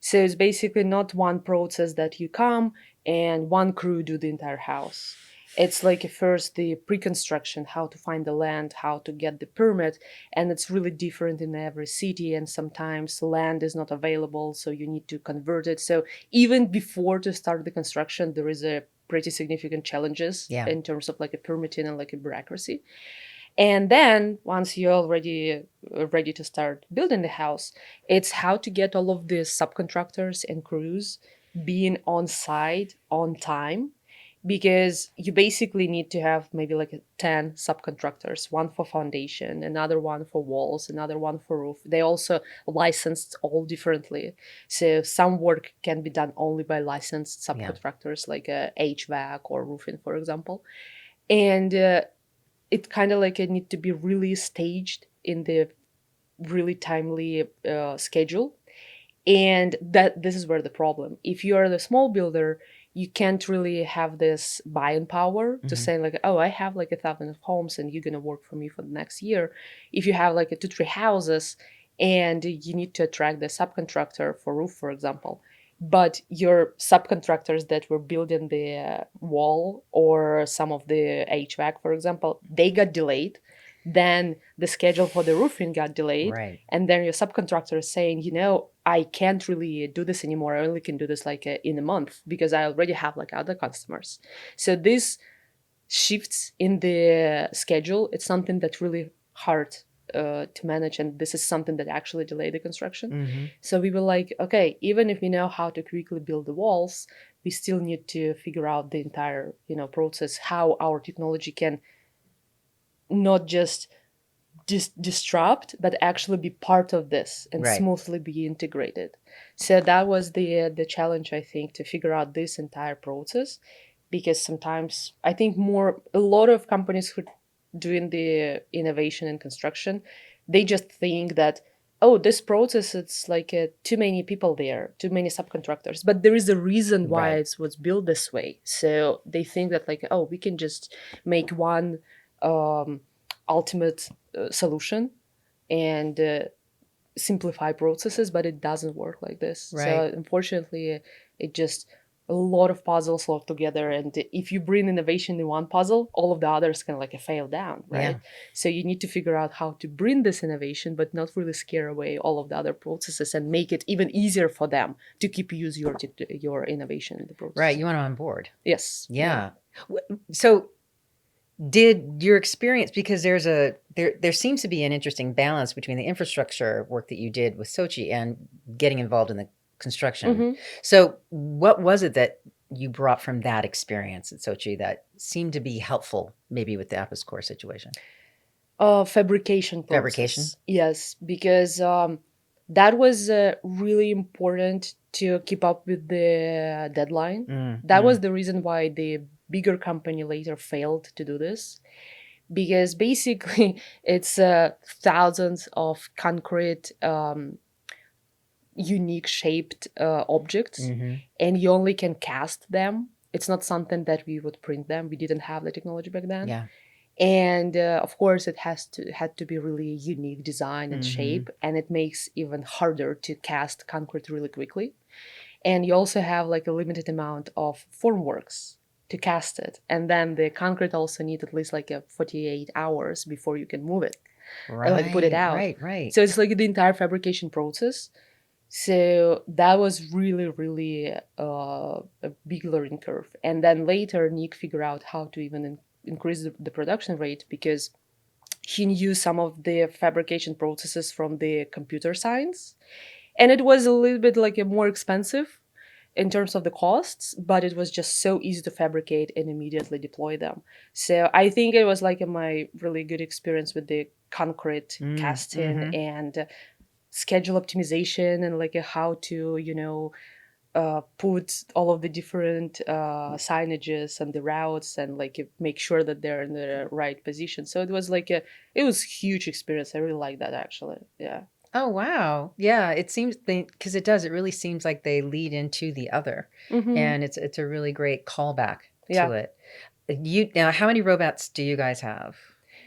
Speaker 1: So it's basically not one process that you come and one crew do the entire house. It's like first the pre-construction, how to find the land, how to get the permit, and it's really different in every city. And sometimes land is not available, so you need to convert it. So even before to start the construction, there is a pretty significant challenges
Speaker 2: Yeah.
Speaker 1: in terms of like a permitting and like a bureaucracy. And then once you're already ready to start building the house, it's how to get all of the subcontractors and crews being on site on time, because you basically need to have maybe like 10 subcontractors, one for foundation, another one for walls, another one for roof. They also licensed all differently. So some work can be done only by licensed
Speaker 2: Yeah.
Speaker 1: subcontractors like HVAC or roofing, for example. And it kind of like it need to be really staged in the really timely schedule. And that this is where the problem, if you are the small builder, you can't really have this buying power to
Speaker 2: Hmm.
Speaker 1: say like, oh, I have like 1,000 of homes and you're going to work for me for the next year. If you have like a 2 3 houses and you need to attract the subcontractor for roof, for example, but your subcontractors that were building the wall or some of the HVAC, for example, they got delayed, then the schedule for the roofing got delayed,
Speaker 2: Right.
Speaker 1: and then your subcontractor is saying, I can't really do this anymore. I only can do this like in a month because I already have like other customers. So this shifts in the schedule, it's something that's really hard to manage, and this is something that actually delayed the construction.
Speaker 2: Hmm.
Speaker 1: So we were like, okay, even if we know how to quickly build the walls, we still need to figure out the entire process, how our technology can not just disrupt but actually be part of this and
Speaker 2: Right.
Speaker 1: smoothly be integrated. So that was the challenge, I think, to figure out this entire process. because sometimes I think a lot of companies who doing the innovation and construction, they just think that, oh, this process, it's like too many people there, too many subcontractors, but there is a reason why
Speaker 2: Right.
Speaker 1: it was built this way. So they think that like, oh, we can just make one um, ultimate solution and simplify processes, but it doesn't work like this. So
Speaker 2: Right.
Speaker 1: unfortunately, it just a lot of puzzles fall together, and if you bring innovation in one puzzle, all of the others can like fail down,
Speaker 2: Yeah.
Speaker 1: right? So you need to figure out how to bring this innovation but not really scare away all of the other processes and make it even easier for them to keep use your innovation in the
Speaker 2: Right.
Speaker 1: process.
Speaker 2: You want them on board.
Speaker 1: Yes.
Speaker 2: Yeah. So did your experience, because there seems to be an interesting balance between the infrastructure work that you did with Sochi and getting involved in the construction.
Speaker 1: Hmm.
Speaker 2: So what was it that you brought from that experience at Sochi that seemed to be helpful maybe with the Apis core situation?
Speaker 1: Fabrication
Speaker 2: Fabrication?
Speaker 1: process, yes, because that was really important to keep up with the deadline. That was the reason why the bigger company later failed to do this, because basically it's thousands of concrete unique shaped objects,
Speaker 2: Mm-hmm.
Speaker 1: and you only can cast them. It's not something that we would print them. We didn't have the technology back then.
Speaker 2: Yeah.
Speaker 1: And of course it had to be really unique design and
Speaker 2: Mm-hmm.
Speaker 1: shape, and it makes even harder to cast concrete really quickly. And you also have like a limited amount of formworks to cast it, and then the concrete also need at least like a 48 hours before you can move it and like put it
Speaker 2: Right,
Speaker 1: out.
Speaker 2: right, right.
Speaker 1: So it's like the entire fabrication process. So that was really, really a big learning curve. And then later, Nick figured out how to even increase the production rate, because he knew some of the fabrication processes from the computer science. And it was a little bit like a more expensive in terms of the costs, but it was just so easy to fabricate and immediately deploy them. So I think it was like my really good experience with the concrete casting
Speaker 2: Mm-hmm.
Speaker 1: and schedule optimization, and like how to put all of the different signages and the routes, and like make sure that they're in the right position. So it was like it was huge experience. I really like that actually. Yeah.
Speaker 2: Oh, wow. Yeah, it seems because it does. It really seems like they lead into the other,
Speaker 1: Hmm.
Speaker 2: and it's a really great callback
Speaker 1: Yeah.
Speaker 2: to it. You now, how many robots do you guys have?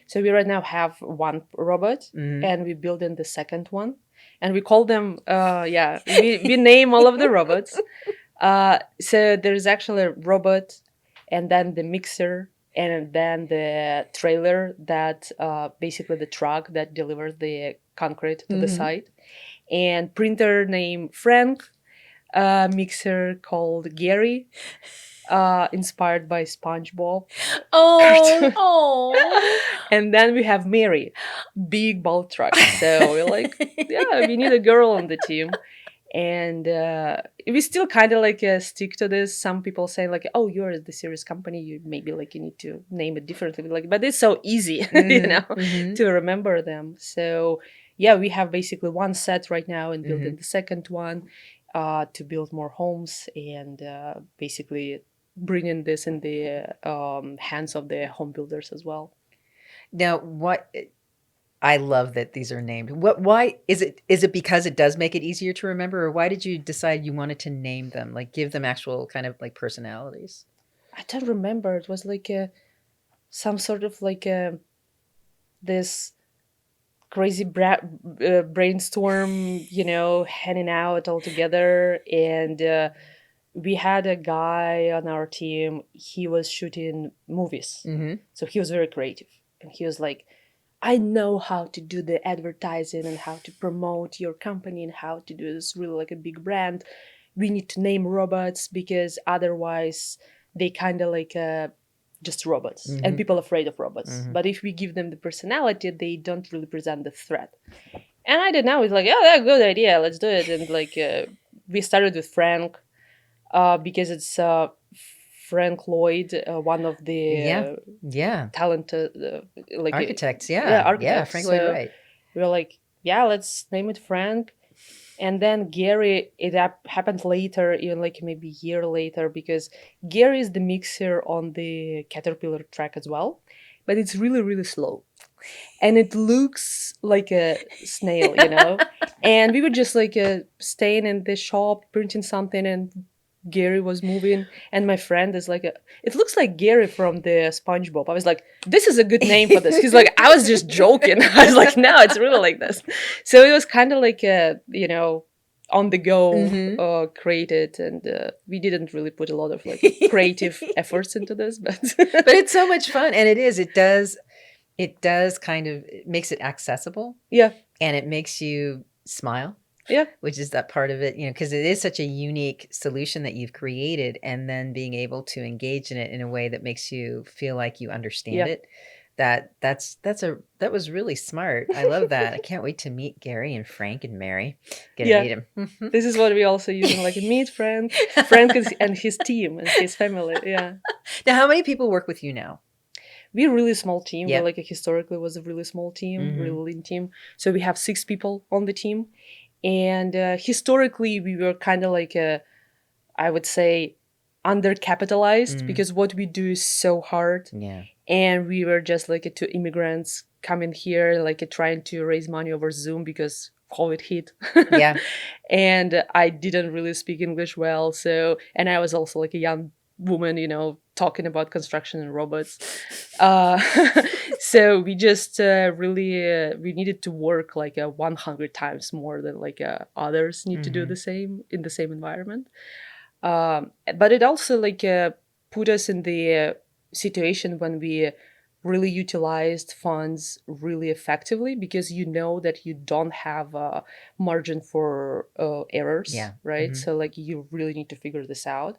Speaker 1: So we right now have one robot,
Speaker 2: Mm-hmm.
Speaker 1: and we build in the second one, and we call them yeah, we name all of the robots. So there's actually a robot, and then the mixer, and then the trailer that basically the truck that delivers the concrete to the
Speaker 2: Mm-hmm.
Speaker 1: site, and printer named Frank, mixer called Gary, inspired by SpongeBob
Speaker 2: Oh,
Speaker 1: cartoon.
Speaker 2: oh.
Speaker 1: And then we have Mary, big bulk truck. So we're like, yeah, we need a girl on the team. And we still kind of like stick to this. Some people say like, oh, you're the serious company, you maybe like you need to name it differently, like, but it's so easy
Speaker 2: Mm-hmm. Mm-hmm.
Speaker 1: to remember them. So yeah, we have basically one set right now and building
Speaker 2: Mm-hmm.
Speaker 1: the second one to build more homes, and basically bringing this in the hands of the home builders as well.
Speaker 2: Now, what I love that these are named. What? Why is it? Is it because it does make it easier to remember, or why did you decide you wanted to name them, like give them actual kind of like personalities?
Speaker 1: I don't remember, it was like some sort of like this crazy brainstorm, hanging out all together. And we had a guy on our team, he was shooting movies.
Speaker 2: Mm-hmm.
Speaker 1: So he was very creative. And he was like, I know how to do the advertising and how to promote your company and how to do this really like a big brand. We need to name robots because otherwise they kind of like just robots, and
Speaker 2: Mm-hmm.
Speaker 1: people are afraid of robots.
Speaker 2: Mm-hmm.
Speaker 1: But if we give them the personality, they don't really present the threat. And I did now. It's like, oh, that's a good idea. Let's do it. And like, we started with Frank, because it's Frank Lloyd, one of the
Speaker 2: Yeah. Yeah.
Speaker 1: talented,
Speaker 2: Architects.
Speaker 1: yeah,
Speaker 2: Yeah. Yeah.
Speaker 1: architects.
Speaker 2: Frank Lloyd
Speaker 1: So
Speaker 2: Wright.
Speaker 1: we were like, yeah, let's name it Frank. And then Gary, it happened later, even like maybe a year later, because Gary is the mixer on the Caterpillar track as well, but it's really, really slow. And it looks like a snail, And we were just like staying in the shop, printing something, and Gary was moving. And my friend is like, it looks like Gary from the SpongeBob. I was like, this is a good name for this. He's like, I was just joking. I was like, no, it's really like this. So it was kind of like on the go
Speaker 2: Mhm.
Speaker 1: created, and we didn't really put a lot of like creative efforts into this, but
Speaker 2: But it's so much fun, and it does kind of, it makes it accessible,
Speaker 1: yeah,
Speaker 2: and it makes you smile,
Speaker 1: yeah,
Speaker 2: which is that part of it, because it is such a unique solution that you've created, and then being able to engage in it in a way that makes you feel like you understand
Speaker 1: yeah.
Speaker 2: it. That was really smart. I love that. I can't wait to meet Gary and Frank and Mary. Gonna
Speaker 1: Yeah,
Speaker 2: meet him.
Speaker 1: this is what we also use in like a meet Frank and his team and his family. Yeah,
Speaker 2: Now, how many people work with you now?
Speaker 1: we're a really small team. We
Speaker 2: Yep.
Speaker 1: like historically was a really small team, really
Speaker 2: Mhm.
Speaker 1: lean team. So we have 6 people on the team, and historically we were kind of like I would say undercapitalized,
Speaker 2: Mm.
Speaker 1: because what we do is so hard,
Speaker 2: Yeah.
Speaker 1: and we were just like two immigrants coming here, like trying to raise money over Zoom because COVID hit.
Speaker 2: Yeah.
Speaker 1: And I didn't really speak English well, so, and I was also like a young woman, talking about construction and robots. uh, so we just really we needed to work like 100 times more than like others need to do
Speaker 2: Mhm.
Speaker 1: the same in the same environment. But it also like put us in the situation when we really utilized funds really effectively, because you know that you don't have a margin for errors,
Speaker 2: Yeah.
Speaker 1: right?
Speaker 2: Mhm.
Speaker 1: So like you really need to figure this out.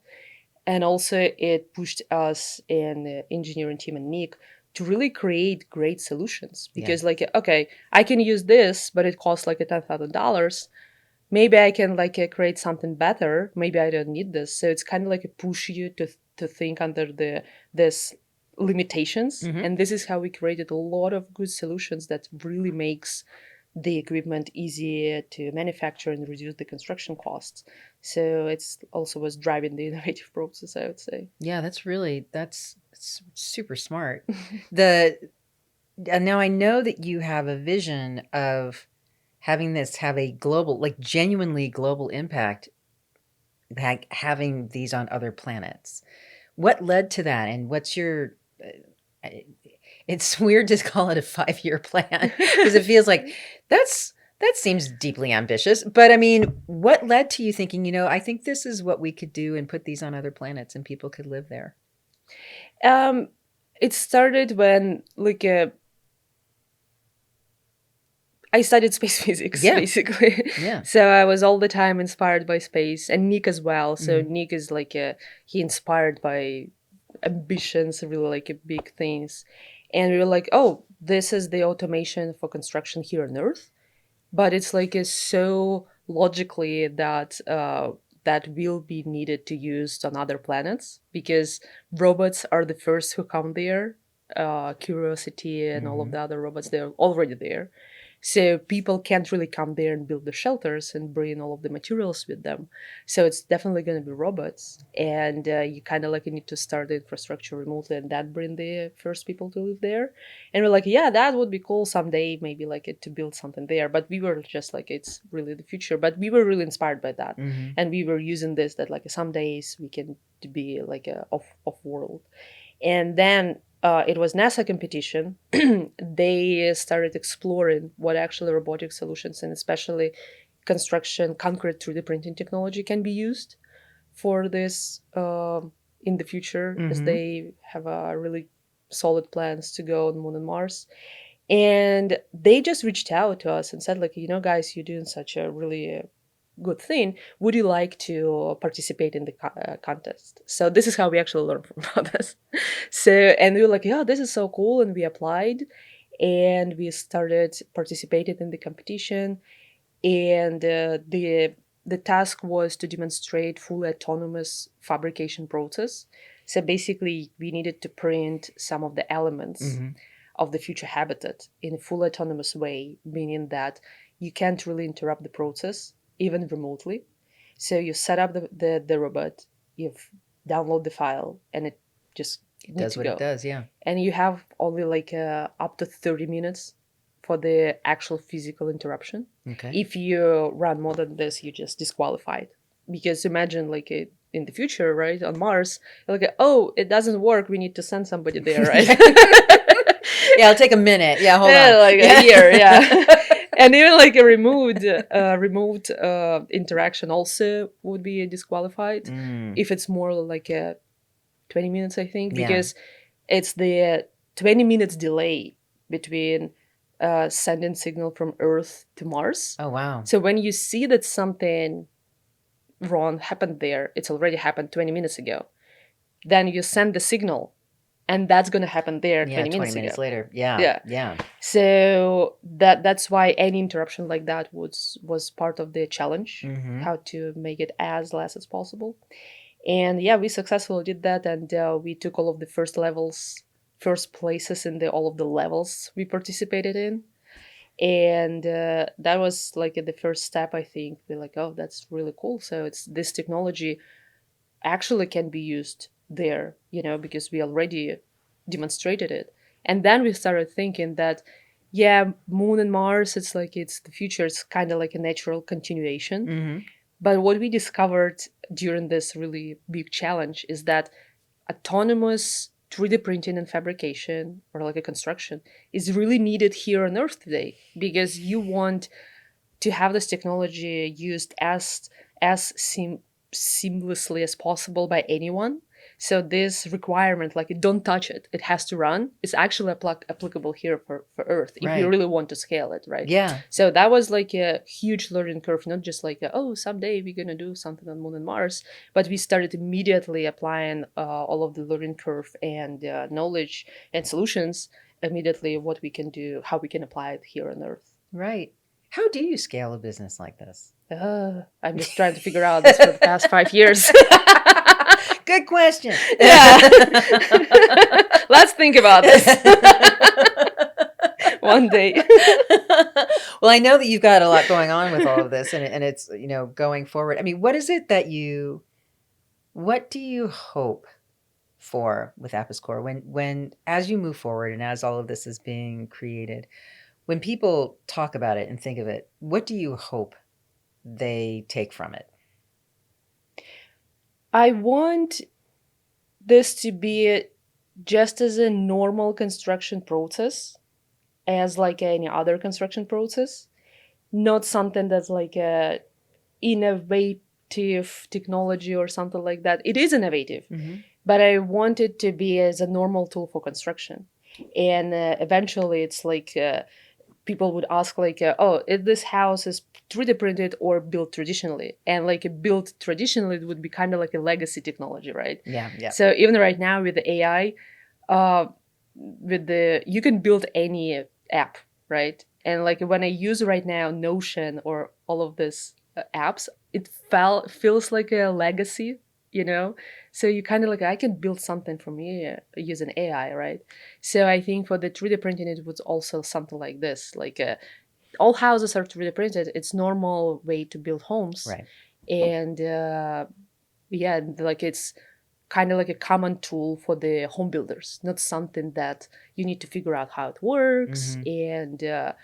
Speaker 1: And also it pushed us in the engineering team and Nick to really create great solutions,
Speaker 2: Yeah.
Speaker 1: because like, okay, I can use this, but it costs like $10,000. Maybe I can like create something better. Maybe I don't need this. So it's kind of like a push you to think under this limitations.
Speaker 2: Mhm.
Speaker 1: And this is how we created a lot of good solutions that really makes the equipment easier to manufacture and reduce the construction costs. So it's also was driving the innovative process, I would say.
Speaker 2: Yeah, that's super smart. The Now I know that you have a vision of having this have a global, like genuinely global impact, like having these on other planets. What led to that, and what's your? I- It's weird to call it a 5-year plan because it feels like that seems deeply ambitious. But I mean, what led to you thinking, I think this is what we could do and put these on other planets and people could live there?
Speaker 1: um, it started when like I studied space physics,
Speaker 2: Yeah,
Speaker 1: basically.
Speaker 2: yeah.
Speaker 1: So I was all the time inspired by space, and Nick as well. So
Speaker 2: Mhm.
Speaker 1: Nick is like he inspired by ambitions, really like big things. And we were like, oh, this is the automation for construction here on Earth, but it's like so logically that that will be needed to use on other planets, because robots are the first who come there. Curiosity and all of
Speaker 2: Mhm.
Speaker 1: the other robots, they're already there. So people can't really come there and build the shelters and bring all of the materials with them. So it's definitely going to be robots, and you kind of like need to start the infrastructure remotely, and that bring the first people to live there. And we're like, yeah, that would be cool someday, maybe like to build something there. But we were just like, it's really the future. But we were really inspired by that,
Speaker 2: Mhm.
Speaker 1: and we were using this that like some days we can to be like a off world. And then it was NASA competition. They started exploring what actually robotic solutions and especially construction concrete 3D printing technology can be used for this in the future, as
Speaker 2: Mhm.
Speaker 1: they have a really solid plans to go on Moon and Mars. And they just reached out to us and said like, guys, you're doing such a really good thing. Would you like to participate in the contest? So this is how we actually learned from about this. So, and we were like, yeah, this is so cool. And we applied and we started participating in the competition. And the task was to demonstrate fully autonomous fabrication process. So basically, we needed to print some of the elements
Speaker 2: Mhm.
Speaker 1: of the future habitat in a full autonomous way, meaning that you can't really interrupt the process. even remotely. So you set up the robot, you download the file, and it just
Speaker 2: It
Speaker 1: need
Speaker 2: does
Speaker 1: to
Speaker 2: what it
Speaker 1: go.
Speaker 2: does. Yeah.
Speaker 1: And you have only like up to 30 minutes for the actual physical interruption.
Speaker 2: Okay.
Speaker 1: If you run more than this, you just disqualified. Because imagine like in the future, right, on Mars, like, oh, it doesn't work, we need to send somebody there, right?
Speaker 2: Yeah, it'll take a minute. Yeah, hold
Speaker 1: Yeah,
Speaker 2: on.
Speaker 1: like a year, yeah. And even like a removed interaction also would be disqualified
Speaker 2: Mm,
Speaker 1: if it's more like a 20 minutes, I think,
Speaker 2: yeah.
Speaker 1: because it's the 20 minutes delay between sending signal from Earth to Mars.
Speaker 2: Oh, wow.
Speaker 1: So when you see that something wrong happened there, it's already happened 20 minutes ago. Then you send the signal, and that's going to happen there
Speaker 2: Yeah,
Speaker 1: 20
Speaker 2: 20
Speaker 1: minutes
Speaker 2: minutes
Speaker 1: ago.
Speaker 2: later. Yeah.
Speaker 1: Yeah.
Speaker 2: Yeah.
Speaker 1: So that's why any interruption like that was part of the challenge,
Speaker 2: Mm-hmm.
Speaker 1: how to make it as less as possible. And yeah, we successfully did that, and we took all of the first places in the all of the levels we participated in. And that was like the first step. I think we're like, oh, that's really cool. So it's this technology actually can be used there, because we already demonstrated it. And then we started thinking that, yeah, Moon and Mars, it's the future. It's kind of like a natural continuation.
Speaker 2: Mm-hmm.
Speaker 1: But what we discovered during this really big challenge is that autonomous 3D printing and fabrication, or like a construction, is really needed here on Earth today, because you want to have this technology used as seamlessly as possible by anyone. So this requirement, like don't touch it, it has to run, is actually applicable here for Earth if you
Speaker 2: Right.
Speaker 1: really want to scale it, right?
Speaker 2: Yeah.
Speaker 1: So that was like a huge learning curve, not just like oh, someday we're gonna do something on Moon and Mars, but we started immediately applying all of the learning curve and knowledge and solutions immediately, what we can do, how we can apply it here on Earth.
Speaker 2: Right. How do you scale a business like this?
Speaker 1: I'm just trying to figure out this for the past 5 years.
Speaker 2: Good question.
Speaker 1: Yeah. Let's think about this one day.
Speaker 2: Well, I know that you've got a lot going on with all of this, and it's, going forward. I mean, what do you hope for with Apiscore when as you move forward and as all of this is being created, when people talk about it and think of it, what do you hope they take from it?
Speaker 1: I want this to be just as a normal construction process as like any other construction process, not something that's like a innovative technology or something like that. It is innovative,
Speaker 2: Mm-hmm.
Speaker 1: but I want it to be as a normal tool for construction. And eventually it's like people would ask like, oh, if this house is 3D printed or built traditionally, and like built traditionally, it would be kind of like a legacy technology, right?
Speaker 2: Yeah, yeah.
Speaker 1: So even right now with the AI, uh, you can build any app, right? And like when I use right now Notion or all of these apps, it feels like a legacy, you know. So you kind of like, I can build something for me using AI, right? So I think for the 3D printing, it was also something like this. Like all houses are 3D printed. It's normal way to build homes,
Speaker 2: Right.
Speaker 1: and yeah, like it's kind of like a common tool for the home builders, not something that you need to figure out how it works
Speaker 2: Mm-hmm.
Speaker 1: and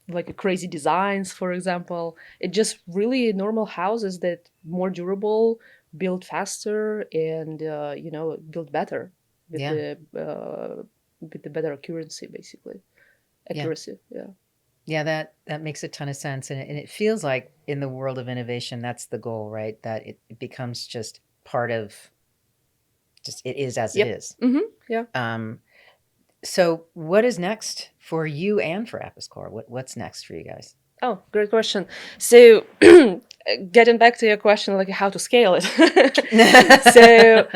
Speaker 1: like crazy designs, for example. It just really normal houses that more durable, build faster, and build better with
Speaker 2: Yeah.
Speaker 1: the better accuracy, basically.
Speaker 2: Yeah.
Speaker 1: Accuracy, yeah.
Speaker 2: Yeah, that makes a ton of sense. And it feels like in the world of innovation, that's the goal, right? That it becomes just part of, just it is as it
Speaker 1: Yep.
Speaker 2: is.
Speaker 1: Mm-hmm. Yeah.
Speaker 2: So what is next for you and for Apiscore? What's next for you guys?
Speaker 1: Oh, great question. So, getting back to your question, like how to scale it. So,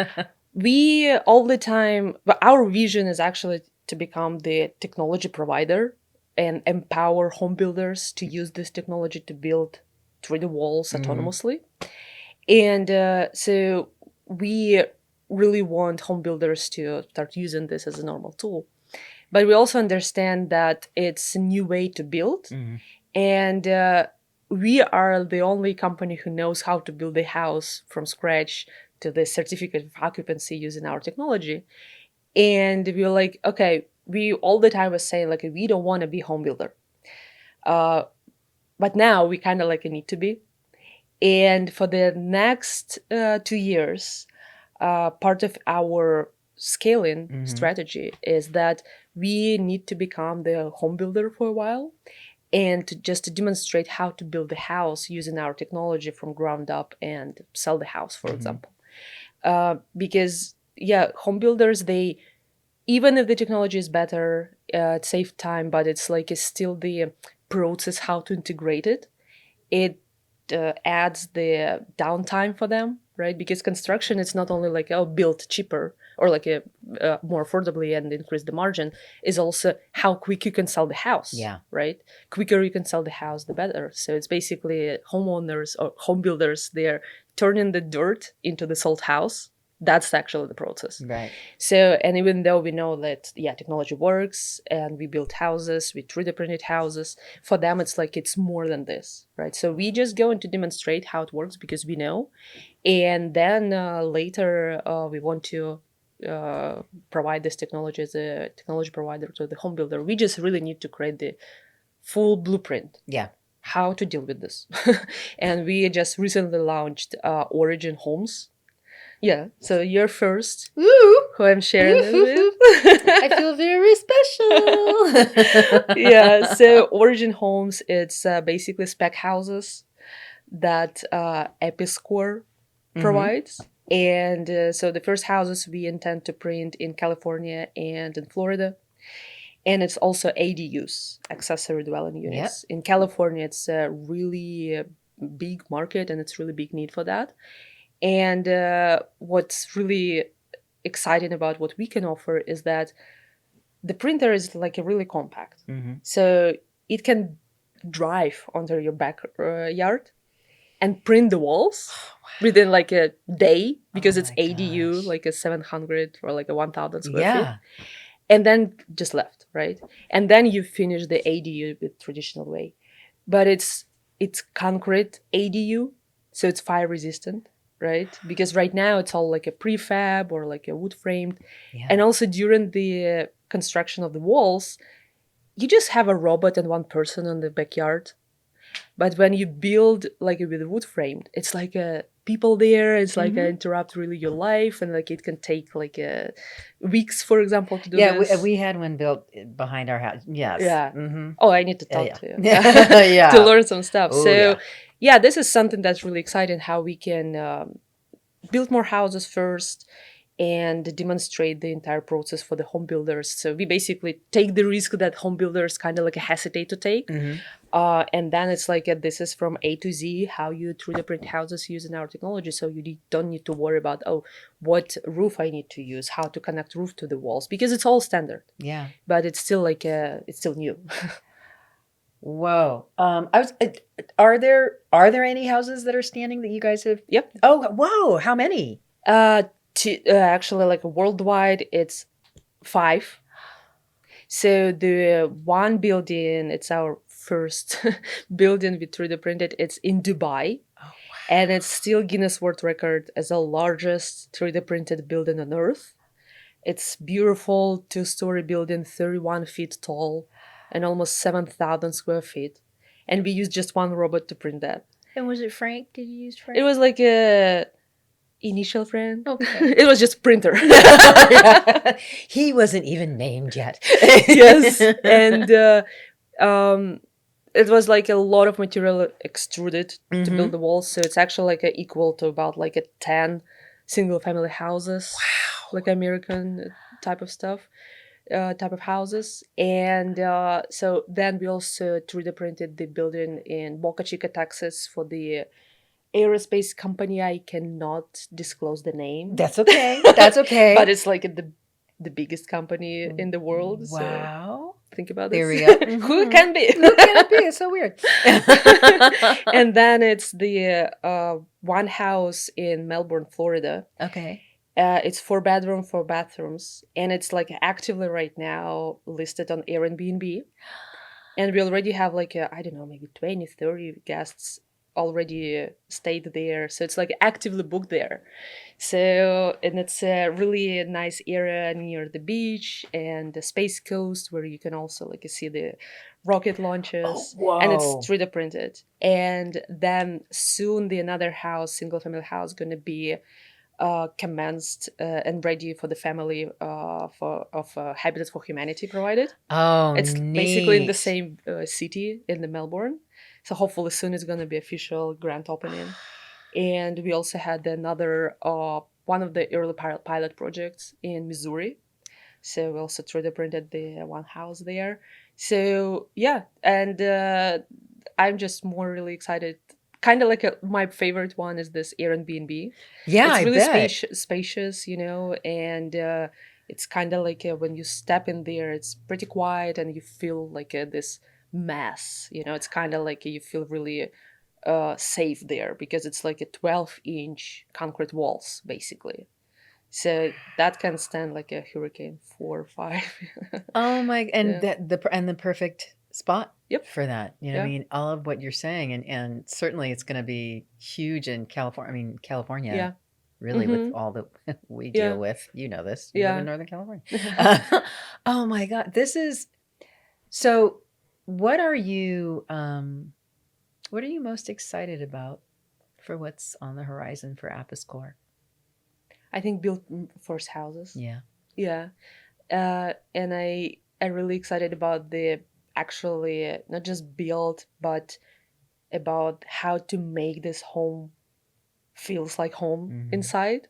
Speaker 1: we all the time, but our vision is actually to become the technology provider and empower home builders to use this technology to build 3D walls
Speaker 2: Mhm.
Speaker 1: autonomously. And so, we really want home builders to start using this as a normal tool. But we also understand that it's a new way to build.
Speaker 2: Mhm.
Speaker 1: And we are the only company who knows how to build a house from scratch to the certificate of occupancy using our technology. And we were like, okay, we all the time was saying like we don't want to be home builder. Uh, but now we kind of like need to be. And for the next 2 years, part of our scaling strategy is that we need to become the home builder for a while and to demonstrate how to build the house using our technology from ground up and sell the house, for example. Because yeah, home builders, they, even if the technology is better, it saves time, but it's like it's still the process how to integrate it. It adds the downtime for them, right? Because construction is not only like, oh, build cheaper or like a more affordably and increase the margin, is also how quick you can sell the house.
Speaker 2: Yeah.
Speaker 1: Right. Quicker you can sell the house, the better. So it's basically homeowners or home builders, they're turning the dirt into the sold house. That's actually the process.
Speaker 2: Right.
Speaker 1: So, and even though we know that, yeah, technology works and we build houses, we 3D printed houses, for them, it's like it's more than this, right? So we just go in to demonstrate how it works because we know. And then later, we want to provide this technology as a technology provider to the home builder. We just really need to create the full blueprint.
Speaker 2: Yeah.
Speaker 1: How to deal with this. And we just recently launched Origin Homes. Yeah, so you're first,
Speaker 2: Woo!
Speaker 1: who I'm sharing this with.
Speaker 2: I feel very special.
Speaker 1: Yeah, so Origin Homes, it's basically spec houses that Episcore provides. And so the first houses we intend to print in California and in Florida. And it's also ADUs, accessory dwelling units. In California, it's a really big market and it's really big need for that. And what's really exciting about what we can offer is that the printer is like a really compact. So it can drive onto your backyard and print the walls within like a day because it's ADU, like a 700 or like a 1,000 square feet. And then just left, right? And then you finish the ADU with traditional way. But it's concrete ADU, so it's fire resistant, right? Because right now it's all like a prefab or like a wood framed. And also during the construction of the walls, you just have a robot and one person in the backyard. But when you build like with a wood framed, it's like a people there. It's like interrupt really your life, and like it can take like weeks, for example, to do this.
Speaker 2: Yeah, we had one built behind our house. Yes.
Speaker 1: Yeah. Oh, I need to talk to you.
Speaker 2: Yeah.
Speaker 1: To learn some stuff.
Speaker 2: Oh,
Speaker 1: so yeah, this is something that's really exciting, how we can build more houses first and demonstrate the entire process for the home builders. So we basically take the risk that home builders kind of like hesitate to take. And then it's like this is from A to Z, how you 3D print houses using our technology. So you don't need to worry about, oh, what roof I need to use, how to connect roof to the walls, because it's all standard.
Speaker 2: Yeah.
Speaker 1: But it's still like it's still new.
Speaker 2: Whoa. Are there any houses that are standing that you guys have?
Speaker 1: Yep.
Speaker 2: Oh, whoa. How many?
Speaker 1: Actually, like worldwide, it's 5. So the one building, it's our first building we 3D printed. It's in Dubai. Oh, wow. And it's still Guinness World Record as the largest 3D printed building on Earth. It's beautiful 2-story building, 31 feet tall, and almost 7,000 square feet. And we used just one robot to print that.
Speaker 2: And was it Frank? Did you use Frank?
Speaker 1: It was like a initial friend. Okay. It was just printer.
Speaker 2: He wasn't even named yet.
Speaker 1: Yes. And it was like a lot of material extruded to build the walls. So it's actually like equal to about like 10 single family houses. Wow. Like American type of stuff, type of houses. And so then we also 3D printed the building in Boca Chica, Texas for the aerospace company. I cannot disclose the name.
Speaker 2: That's okay. That's okay.
Speaker 1: But it's like the biggest company in the world.
Speaker 2: Wow.
Speaker 1: So think about this.
Speaker 2: There we go.
Speaker 1: Who can be?
Speaker 2: Who can it be? It's so weird.
Speaker 1: And then it's the one house in Melbourne, Florida.
Speaker 2: Okay.
Speaker 1: It's 4-bedroom, 4 bathrooms. And it's like actively right now listed on Airbnb. And we already have like I don't know, maybe 20, 30 guests already stayed there, so it's like actively booked there. So, and it's a really nice area near the beach and the Space Coast where you can also like see the rocket
Speaker 2: Oh,
Speaker 1: launches, and it's
Speaker 2: whoa.
Speaker 1: 3D printed. And then soon the another house, single family house, gonna be commenced and ready for the family for of Habitat for Humanity provided.
Speaker 2: Oh,
Speaker 1: It's basically in the
Speaker 2: neat.
Speaker 1: same city in the Melbourne. So hopefully soon it's gonna be official grand opening. And we also had another one of the early pilot projects in Missouri. So we also 3D printed the one house there. So yeah, and I'm just more really excited. Kind of like my favorite one is this Airbnb.
Speaker 2: Yeah,
Speaker 1: It's
Speaker 2: I
Speaker 1: really
Speaker 2: bet.
Speaker 1: spacious, and it's kind of like when you step in there, it's pretty quiet and you feel like this mass. It's kind of like you feel really safe there because it's like a 12-inch concrete walls basically. So that can stand like a hurricane 4 or 5.
Speaker 2: Oh my, and
Speaker 1: Yeah.
Speaker 2: the perfect spot
Speaker 1: Yep.
Speaker 2: for that. You know, what I
Speaker 1: Yeah.
Speaker 2: mean, all of what you're saying, and certainly it's going to be huge in California. I mean, California,
Speaker 1: Yeah.
Speaker 2: really, with
Speaker 1: Mm-hmm.
Speaker 2: all that we deal
Speaker 1: Yeah.
Speaker 2: with. You know this. You live in
Speaker 1: Yeah.
Speaker 2: Northern California. Uh, oh my God, this is so. What are you? What are you most excited about for what's on the horizon for Apiscore?
Speaker 1: I think built first houses.
Speaker 2: Yeah.
Speaker 1: Yeah. And I really excited about the actually not just build but about how to make this home feels like home
Speaker 2: Hmm.
Speaker 1: inside.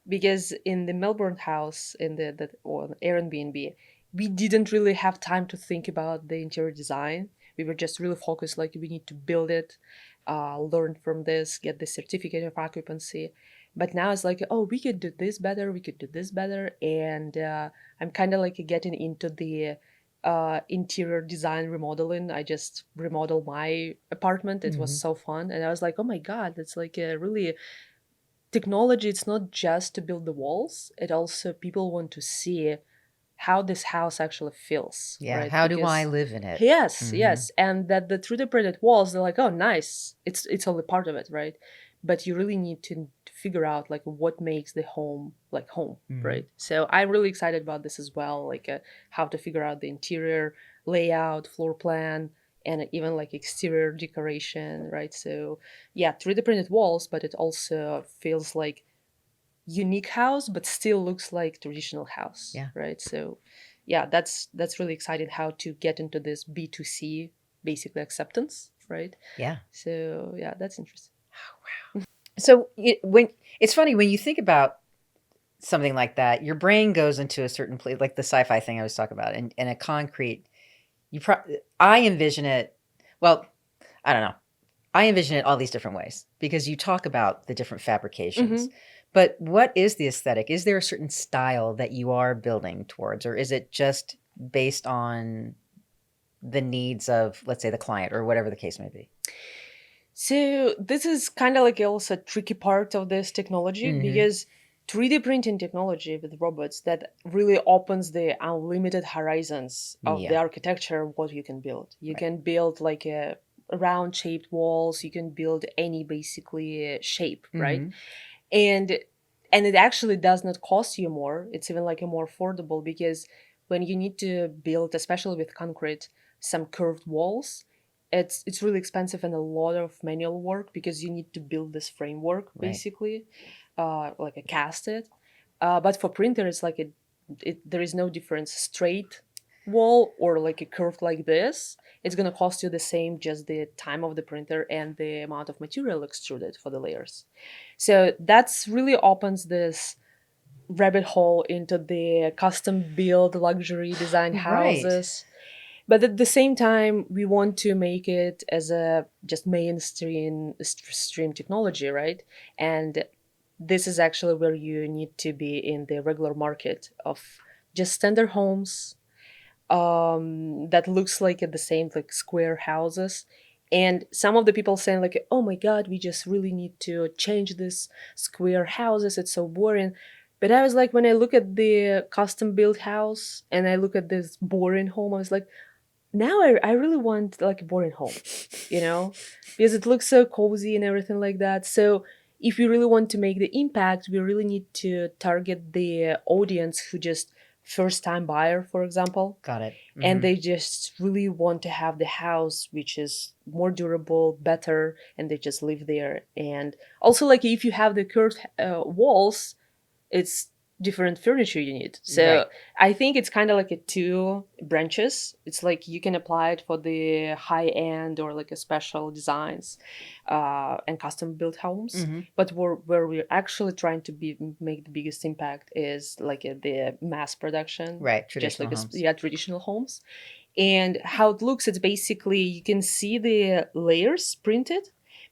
Speaker 1: Because in the Melbourne house in the or Airbnb, we didn't really have time to think about the interior design. We were just really focused like we need to build it, learn from this, get the certificate of occupancy. But now it's like, oh, we could do this better, we could do this better, and I'm kind of like getting into the interior design remodeling. I just remodeled my apartment. It was
Speaker 2: Hmm.
Speaker 1: so fun, and I was like, oh my god, it's like a really technology. It's not just to build the walls, it also people want to see how this house actually feels,
Speaker 2: Yeah.
Speaker 1: right?
Speaker 2: How do I
Speaker 1: Because
Speaker 2: live in it?
Speaker 1: yes,
Speaker 2: Hmm.
Speaker 1: yes, and that the 3D printed walls, they're like, oh nice, it's only part of it, right? But you really need to figure out like what makes the home like home,
Speaker 2: Hmm.
Speaker 1: right? So I'm really excited about this as well, like how to figure out the interior layout, floor plan, and even like exterior decoration, right? So yeah, 3D printed walls, but it also feels like unique house but still looks like traditional house,
Speaker 2: Yeah.
Speaker 1: right? So yeah, that's really exciting how to get into this B2C basically acceptance, right?
Speaker 2: Yeah.
Speaker 1: So yeah, that's interesting.
Speaker 2: So when it's funny when you think about something like that, your brain goes into a certain place, like the sci-fi thing I was talking about, and a concrete. I envision it. Well, I don't know. I envision it all these different ways because you talk about the different
Speaker 1: Hmm.
Speaker 2: fabrications. But what is the aesthetic? Is there a certain style that you are building towards, or is it just based on the needs of, let's say, the client or whatever the case may be?
Speaker 1: So this is kind of like also a tricky part of this technology
Speaker 2: Hmm.
Speaker 1: because 3D printing technology with robots that really opens the unlimited horizons of the
Speaker 2: Yeah.
Speaker 1: architecture of what you can build. You
Speaker 2: Right.
Speaker 1: can build like a round shaped walls, you can build any basically shape, right?
Speaker 2: Hmm.
Speaker 1: and and it actually does not cost you more. It's even like a more affordable because when you need to build, especially with concrete, some curved walls, it's really expensive and a lot of manual work because you need to build this framework
Speaker 2: Right.
Speaker 1: basically, like a cast it. But for printer, it's like there is no difference. Straight wall or like a curve like this, it's gonna cost you the same, just the time of the printer and the amount of material extruded for the layers. So that's really opens this rabbit hole into the custom build luxury design
Speaker 2: Right.
Speaker 1: houses. But at the same time, we want to make it as a just mainstream stream technology, right? And this is actually where you need to be in the regular market of just standard homes that looks like at the same like square houses. And some of the people saying like, oh my god, we just really need to change this square houses, it's so boring. But I was like, when I look at the custom built house and I look at this boring home, I was like, now I really want like a boring home, you know, because it looks so cozy and everything like that. So if we really want to make the impact, we really need to target the audience who just first time buyer, for example,
Speaker 2: Got it.
Speaker 1: and
Speaker 2: Hmm.
Speaker 1: they just really want to have the house which is more durable, better, and they just live there. And also, like, if you have the curved walls, it's different furniture you need.
Speaker 2: Right.
Speaker 1: So I think it's kind of like a two branches. It's like you can apply it for the high end or like a special designs and custom built homes.
Speaker 2: Hmm.
Speaker 1: But where we're actually trying to make the biggest impact is like the mass production,
Speaker 2: Right.
Speaker 1: just
Speaker 2: Traditional
Speaker 1: like
Speaker 2: homes.
Speaker 1: yeah, traditional homes. And how it looks, it's basically you can see the layers printed,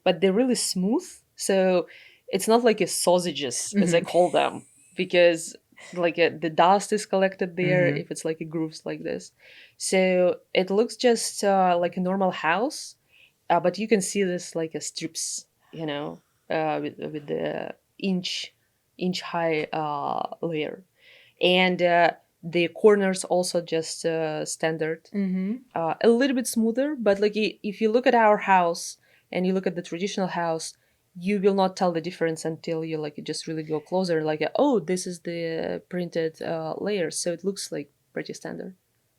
Speaker 1: but they're really smooth. So it's not like a sausages, as I
Speaker 2: Hmm.
Speaker 1: call them, because like the dust is collected there
Speaker 2: Hmm.
Speaker 1: if it's like a grooves like this. So it looks just like a normal house, but you can see this like a strips, with the inch high layer. And the corners also just standard,
Speaker 2: Hmm.
Speaker 1: a little bit smoother. But like if you look at our house and you look at the traditional house, you will not tell the difference until you like just really go closer, like oh, this is the printed layer, so it looks like pretty standard.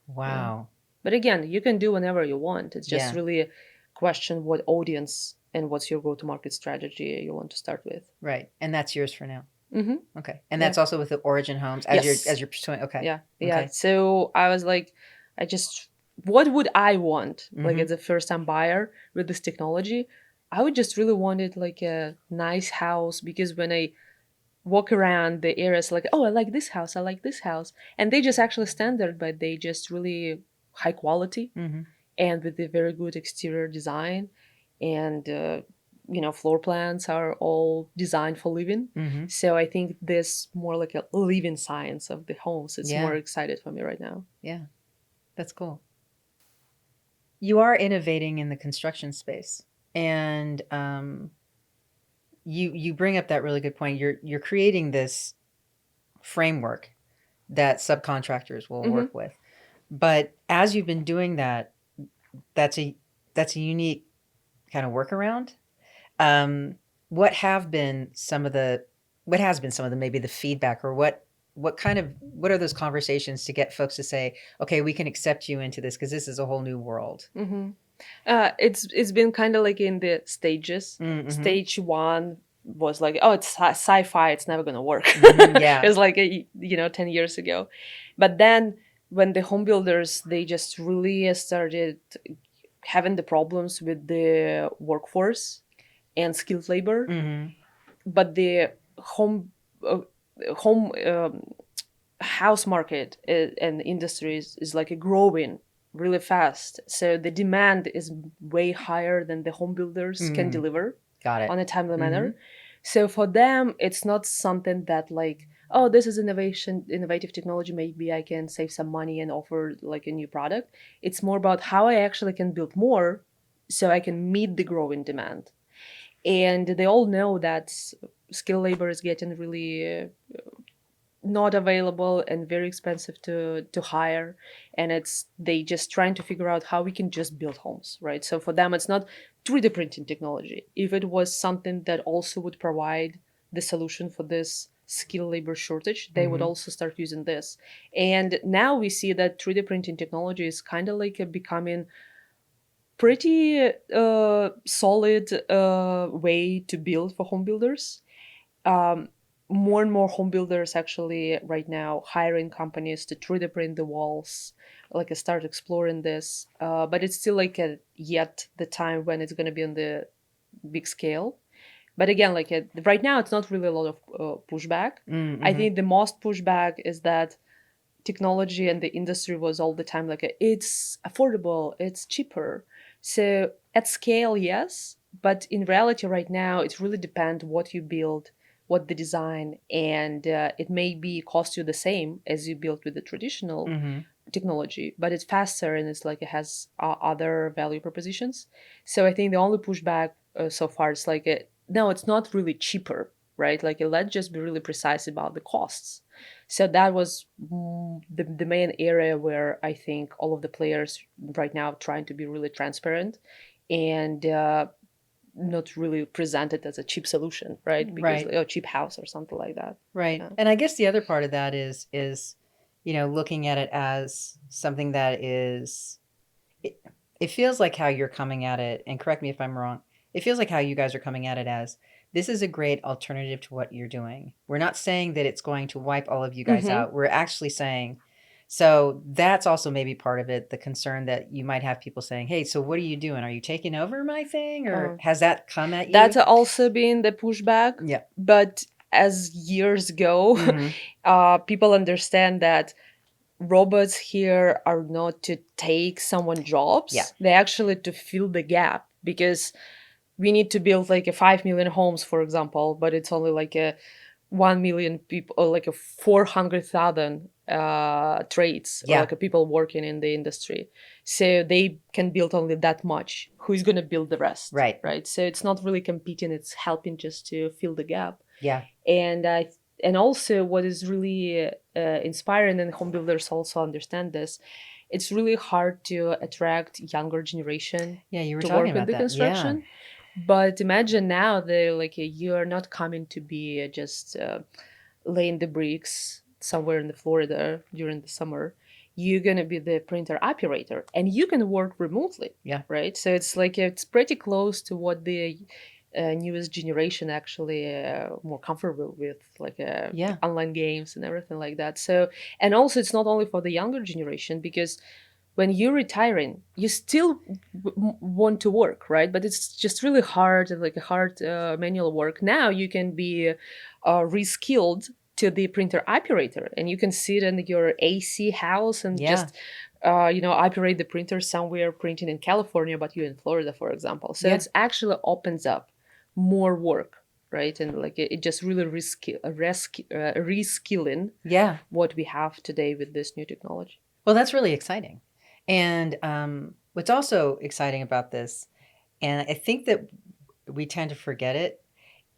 Speaker 1: Yeah,
Speaker 2: Wow.
Speaker 1: but again, you can do whenever you want. It's just
Speaker 2: Yeah.
Speaker 1: really a question what audience and what's your go-to-market strategy you want to start with.
Speaker 2: Right. And that's yours for now.
Speaker 1: Mm-hmm.
Speaker 2: Okay. And
Speaker 1: Yeah.
Speaker 2: that's also with the origin homes as
Speaker 1: Yes.
Speaker 2: you're pursuing. Okay.
Speaker 1: Yeah, yeah.
Speaker 2: Okay.
Speaker 1: So I was like, I just, what would I want? Like
Speaker 2: Hmm.
Speaker 1: as a first time buyer with this technology, I would just really wanted like a nice house, because when I walk around the areas, like, oh, I like this house, I like this house, and they just actually standard, but they just really high quality
Speaker 2: Hmm.
Speaker 1: and with a very good exterior design, and floor plans are all designed for living.
Speaker 2: Hmm.
Speaker 1: So I think this more like a living science of the homes. It's more
Speaker 2: Yeah.
Speaker 1: excited for me right now.
Speaker 2: Yeah. That's cool. You are innovating in the construction space, and you bring up that really good point. You're creating this framework that subcontractors will
Speaker 1: Mm-hmm.
Speaker 2: work with. But as you've been doing that, that's a that's a unique kind of workaround. Um, what have been some of the what has been some of the maybe the feedback, or what are those conversations to get folks to say, okay, we can accept you into this because this is a whole new world.
Speaker 1: Mm-hmm. It's been kind of like in the stages.
Speaker 2: Mm-hmm.
Speaker 1: Stage one was like, oh, it's sci-fi, it's never gonna work.
Speaker 2: Mm-hmm.
Speaker 1: It
Speaker 2: Yeah.
Speaker 1: was like 10 years ago. But then when the home builders, they just really started having the problems with the workforce and skilled labor,
Speaker 2: Mm-hmm.
Speaker 1: but the home house market and industries is like a growing really fast. So the demand is way higher than the home builders can
Speaker 2: Mm-hmm.
Speaker 1: deliver
Speaker 2: Got
Speaker 1: on
Speaker 2: it.
Speaker 1: a timely
Speaker 2: Mm-hmm.
Speaker 1: manner. So for them, it's not something that like, oh, this is innovative technology, maybe I can save some money and offer like a new product. It's more about how I actually can build more so I can meet the growing demand. And they all know that skilled labor is getting really not available and very expensive to hire, and it's they just trying to figure out how we can just build homes, right? So for them, it's not 3D printing technology. If it was something that also would provide the solution for this skilled labor shortage, they would
Speaker 2: Mm-hmm.
Speaker 1: also start using this. And now we see that 3D printing technology is kind of like becoming pretty solid way to build for home builders. um, More and more home builders actually right now hiring companies to 3D print the walls, like I start exploring this. But it's still like yet the time when it's going to be on the big scale. But again, like right now, it's not really a lot of pushback. I
Speaker 2: Mm-hmm.
Speaker 1: think the most pushback is that technology and the industry was all the time like it's affordable, it's cheaper. So at scale, yes, but in reality right now it really depends what you build, what the design, and it may be cost you the same as you built with the traditional
Speaker 2: Mm-hmm.
Speaker 1: technology, but it's faster and it's like it has other value propositions. So I think the only pushback so far is like no, it's not really cheaper, right? Like let's just be really precise about the costs. So that was the main area where I think all of the players right now trying to be really transparent and not really present it as a cheap solution, right? Because
Speaker 2: Right.
Speaker 1: like, oh, cheap house or something like that.
Speaker 2: Right.
Speaker 1: Yeah.
Speaker 2: And I guess the other part of that is, looking at it as something that is it, it feels like how you're coming at it, and correct me if I'm wrong. It feels like how you guys are coming at it as this is a great alternative to what you're doing. We're not saying that it's going to wipe all of you guys
Speaker 1: Mm-hmm.
Speaker 2: out. We're actually saying so that's also maybe part of it, the concern that you might have people saying, "Hey, so what are you doing? Are you taking over my thing?" Or has that come at
Speaker 1: That's
Speaker 2: you?
Speaker 1: also been the pushback.
Speaker 2: Yeah.
Speaker 1: But as years go,
Speaker 2: Mhm.
Speaker 1: people understand that robots here are not to take someone
Speaker 2: Yeah.
Speaker 1: jobs. They're actually to fill the gap because we need to build like a 5 million homes, for example, but it's only like a 1 million people or like a 400,000 trades or
Speaker 2: Yeah.
Speaker 1: like a people working in the industry. So they can build only that much. Who's going to build the rest?
Speaker 2: Right.
Speaker 1: Right. So it's not really competing, it's helping just to fill the gap.
Speaker 2: Yeah.
Speaker 1: And and also what is really inspiring, and home builders also understand this, it's really hard to attract younger generation
Speaker 2: Yeah, you were
Speaker 1: to
Speaker 2: talking
Speaker 1: work in
Speaker 2: about
Speaker 1: the
Speaker 2: that. Yeah.
Speaker 1: construction. But imagine now that like you are not coming to be just laying the bricks somewhere in the Florida during the summer. You're gonna be the printer operator, and you can work remotely.
Speaker 2: Yeah.
Speaker 1: Right. So it's like it's pretty close to what the newest generation actually more comfortable with, like
Speaker 2: Yeah.
Speaker 1: online games and everything like that. So, and also it's not only for the younger generation, because when you're retiring, you still want to work, right? But it's just really hard, like a hard manual work. Now you can be reskilled to the printer operator, and you can sit in your AC house and
Speaker 2: Yeah.
Speaker 1: just operate the printer somewhere printing in California, but you're in Florida, for example. So
Speaker 2: Yeah.
Speaker 1: it's actually opens up more work, right? And like it just really reskilling
Speaker 2: Yeah.
Speaker 1: what we have today with this new technology.
Speaker 2: Well, that's really exciting. And what's also exciting about this, and I think that we tend to forget it,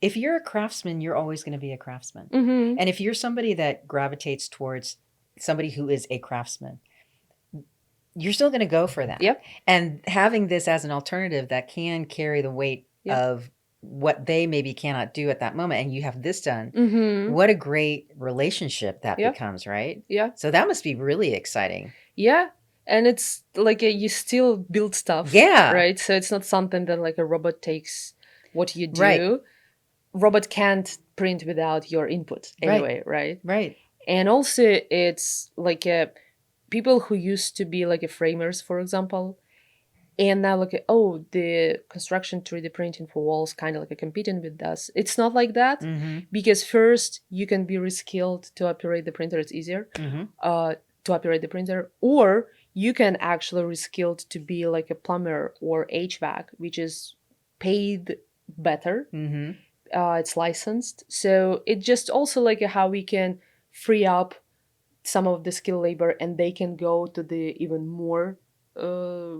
Speaker 2: if you're a craftsman, you're always going to be a craftsman.
Speaker 1: Mm-hmm.
Speaker 2: And if you're somebody that gravitates towards somebody who is a craftsman, you're still going to go for that.
Speaker 1: Yep.
Speaker 2: And having this as an alternative that can carry the weight
Speaker 1: Yep.
Speaker 2: of what they maybe cannot do at that moment, and you have this done,
Speaker 1: Mm-hmm.
Speaker 2: what a great relationship that
Speaker 1: Yeah.
Speaker 2: becomes, right?
Speaker 1: Yeah.
Speaker 2: So that must be really exciting.
Speaker 1: Yeah. And it's like you still build stuff,
Speaker 2: Yeah.
Speaker 1: right? So it's not something that like a robot takes what you do.
Speaker 2: Right.
Speaker 1: Robot can't print without your input anyway, right?
Speaker 2: Right.
Speaker 1: And also it's like people who used to be like a framers, for example, and now look at, oh, the construction 3D printing for walls kind of like a competing with us. It's not like that,
Speaker 2: Mm-hmm.
Speaker 1: because first you can be reskilled to operate the printer. It's easier
Speaker 2: Mm-hmm.
Speaker 1: to operate the printer, or you can actually reskilled to be like a plumber or HVAC, which is paid better.
Speaker 2: Mm-hmm.
Speaker 1: It's licensed, so it just also like how we can free up some of the skilled labor, and they can go to the even more uh,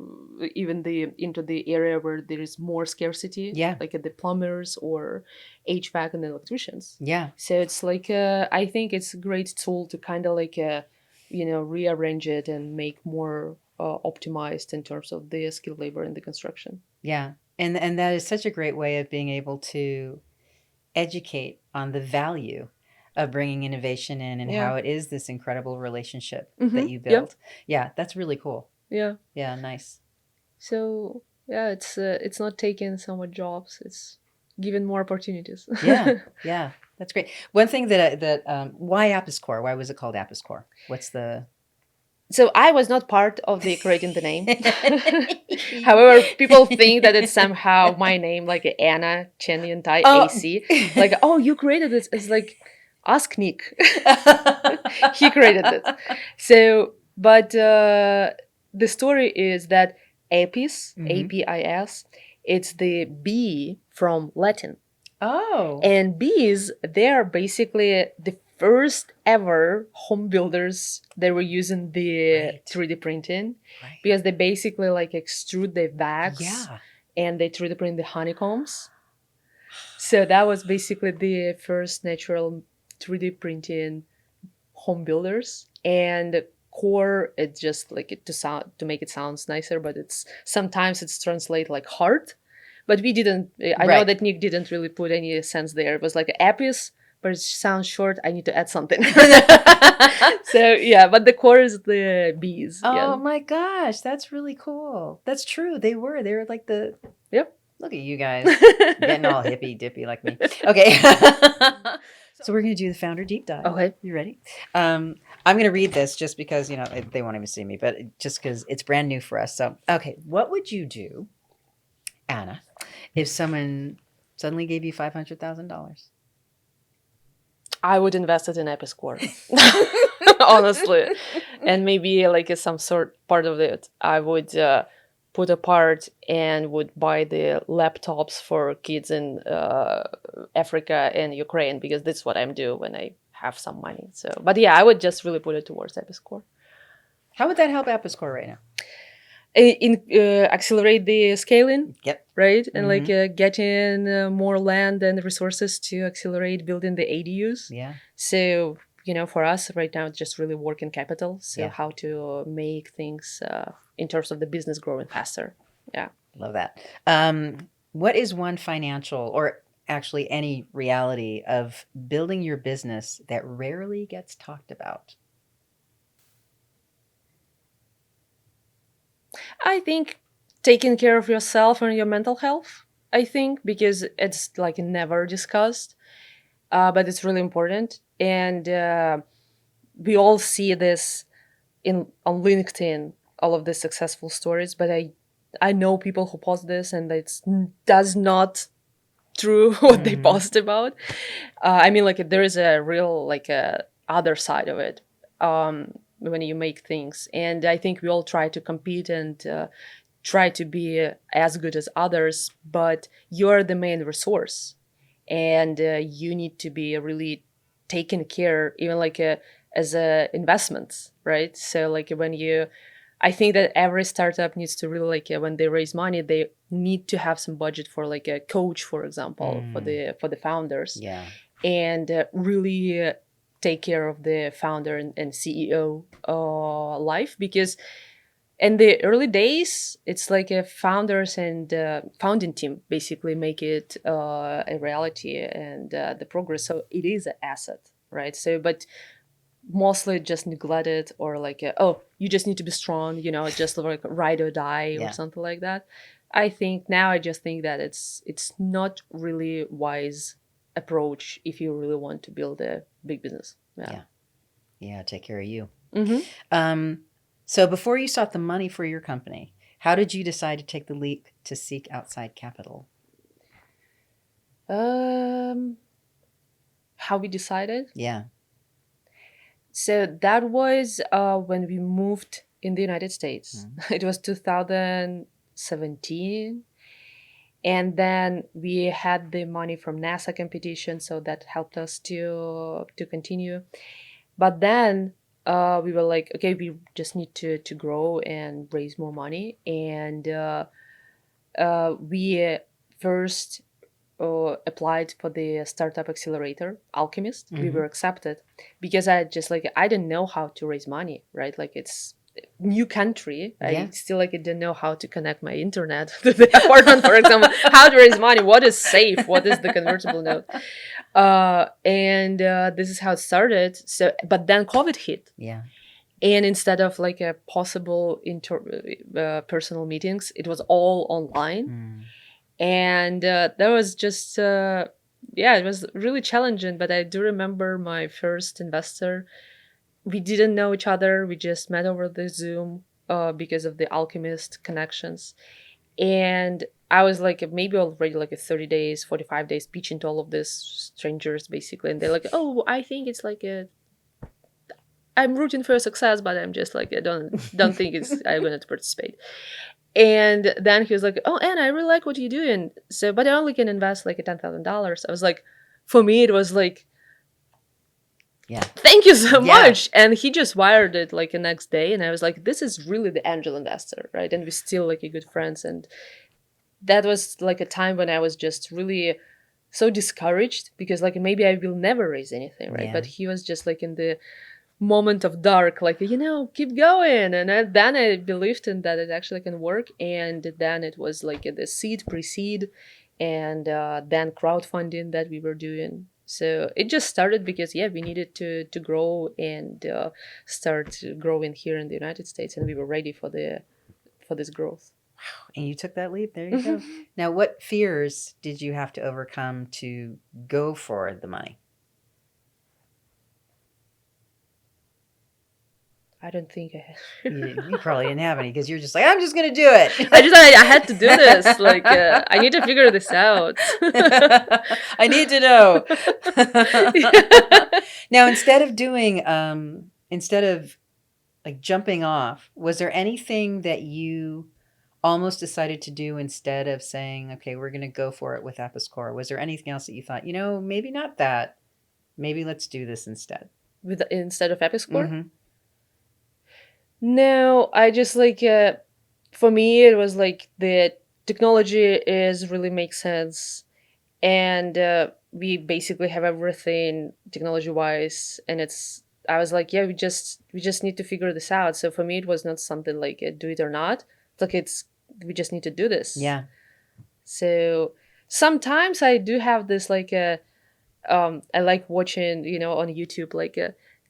Speaker 1: even the into the area where there is more scarcity,
Speaker 2: Yeah.
Speaker 1: like at the plumbers or HVAC and electricians.
Speaker 2: Yeah.
Speaker 1: So it's like I think it's a great tool to kind of like rearrange it and make more optimized in terms of the skilled labor in the construction.
Speaker 2: Yeah. And that is such a great way of being able to educate on the value of bringing innovation in and
Speaker 1: Yeah.
Speaker 2: how it is this incredible relationship
Speaker 1: Mhm.
Speaker 2: that you
Speaker 1: Yeah.
Speaker 2: build. Yeah, that's really cool.
Speaker 1: Yeah.
Speaker 2: Yeah, nice.
Speaker 1: So yeah, it's not taking someone jobs; it's giving more opportunities.
Speaker 2: Yeah, yeah, that's great. One thing why Apiscore? Why was it called Apiscore? What's the
Speaker 1: So I was not part of the creating the name. However, people think that it's somehow my name, like Anna Cheniuntai
Speaker 2: Oh.
Speaker 1: AC. Like, oh, you created this. It's like, ask Nick. He created it. So, but the story is that apis,
Speaker 2: Mhm.
Speaker 1: APIS, it's the bee from Latin.
Speaker 2: Oh.
Speaker 1: And bees, they're basically the first ever home builders that were using the
Speaker 2: Right.
Speaker 1: 3D printing,
Speaker 2: Right.
Speaker 1: because they basically like extrude the wax
Speaker 2: Yeah.
Speaker 1: and they 3D print the honeycombs. So that was basically the first natural 3D printing home builders, and core it's just like it to make it sounds nicer, but it's sometimes it's translate like heart. But we didn't. I know
Speaker 2: Right.
Speaker 1: that Nick didn't really put any sense there. It was like apis, but it sounds short. I need to add something. So yeah, but the core is the bees. Yeah.
Speaker 2: Oh my gosh, that's really cool. That's true. They were. They were like the.
Speaker 1: Yep.
Speaker 2: Look at you guys getting all hippy dippy like me. Okay. So we're going to do the founder deep dive.
Speaker 1: Okay.
Speaker 2: You ready? I'm going to read this just because, they won't even see me, but just because it's brand new for us. So, okay. What would you do, Anna, if someone suddenly gave you $500,000?
Speaker 1: I would invest it in Episcore, honestly, and maybe like some sort part of it I would put apart and would buy the laptops for kids in Africa and Ukraine, because that's what I'm do when I have some money. So, but yeah, I would just really put it towards Episcore.
Speaker 2: How would that help Episcore right now?
Speaker 1: Accelerate the scaling.
Speaker 2: Yep.
Speaker 1: Right, and like getting more land and resources to accelerate building the ADUs.
Speaker 2: Yeah.
Speaker 1: So for us right now, it's just really working capital. So
Speaker 2: Yeah.
Speaker 1: how to make things in terms of the business growing faster. Yeah.
Speaker 2: Love that. What is one financial or actually any reality of building your business that rarely gets talked about?
Speaker 1: I think taking care of yourself and your mental health, I think, because it's like never discussed, but it's really important. And we all see this on LinkedIn, all of the successful stories, but I know people who post this and it does not true what they post about. I mean, like there is a real like other side of it when you make things, and I think we all try to compete and try to be as good as others, but you're the main resource, and you need to be really taken care, even like as investments, right? So like I think that every startup needs to really like when they raise money, they need to have some budget for like a coach, for example, for the founders.
Speaker 2: Yeah.
Speaker 1: And really take care of the founder and CEO life, because in the early days, it's like founders and founding team basically make it a reality and the progress. So it is an asset, right? So, but mostly just neglected, or like, oh, you just need to be strong, just like ride or die or something like that. I think now I just think that it's not really wise approach if you really want to build a big business.
Speaker 2: Yeah, take care of you.
Speaker 1: Mm-hmm.
Speaker 2: So before you sought the money for your company, how did you decide to take the leap to seek outside capital?
Speaker 1: How we decided?
Speaker 2: Yeah.
Speaker 1: So that was when we moved in the United States. It was 2017. And then we had the money from NASA competition, so that helped us to continue. But then we were like, okay, we just need to grow and raise more money. And we first applied for the startup accelerator, Alchemist. We were accepted because I didn't know how to raise money, right? Like it's new country. I still I didn't know how to connect my internet to the apartment, for example, how to raise money, what is safe, what is the convertible note. And this is how it started. So, but then COVID hit.
Speaker 2: Yeah.
Speaker 1: And instead of like a possible personal meetings, it was all online. And that was just, it was really challenging. But I do remember my first investor. We didn't know each other. We just met over the Zoom because of the Alchemist connections. And I was like maybe already like 30 days, 45 days pitching to all of these strangers basically. And they're like, oh, I think it's like I'm rooting for your success, but I'm just like, I don't think I'm going to participate. And then he was like, oh, Anna, I really like what you're doing. So, but I only can invest like $10,000. I was like, for me, it was like, thank you so much. And he just wired it like the next day. And I was like, this is really the angel investor, right? And we're still like a good friends. And that was like a time when I was just really so discouraged because like maybe I will never raise anything, right? But he was just like in the moment of dark, like, keep going. And then I believed in that it actually can work. And then it was like the seed, pre-seed, and then crowdfunding that we were doing. So it just started because, yeah, we needed to grow and start growing here in the United States, and we were ready for this growth.
Speaker 2: And you took that leap. There you go. Now, what fears did you have to overcome to go for the money?
Speaker 1: I don't think I
Speaker 2: You probably didn't have any because you're just like, I'm just going to do it.
Speaker 1: I had to do this. Like, I need to figure this out.
Speaker 2: I need to know. Now, instead of like jumping off, was there anything that you almost decided to do instead of saying, okay, we're going to go for it with Episcore? Was there anything else that you thought, maybe not that, maybe let's do this instead?
Speaker 1: Instead of Episcore?
Speaker 2: Mm-hmm.
Speaker 1: No, I just like, for me, it was like the technology is really makes sense. And we basically have everything technology wise. And I was like, yeah, we just need to figure this out. So for me, it was not something like do it or not. It's like, we just need to do this.
Speaker 2: Yeah.
Speaker 1: So sometimes I do have this like I like watching, on YouTube, like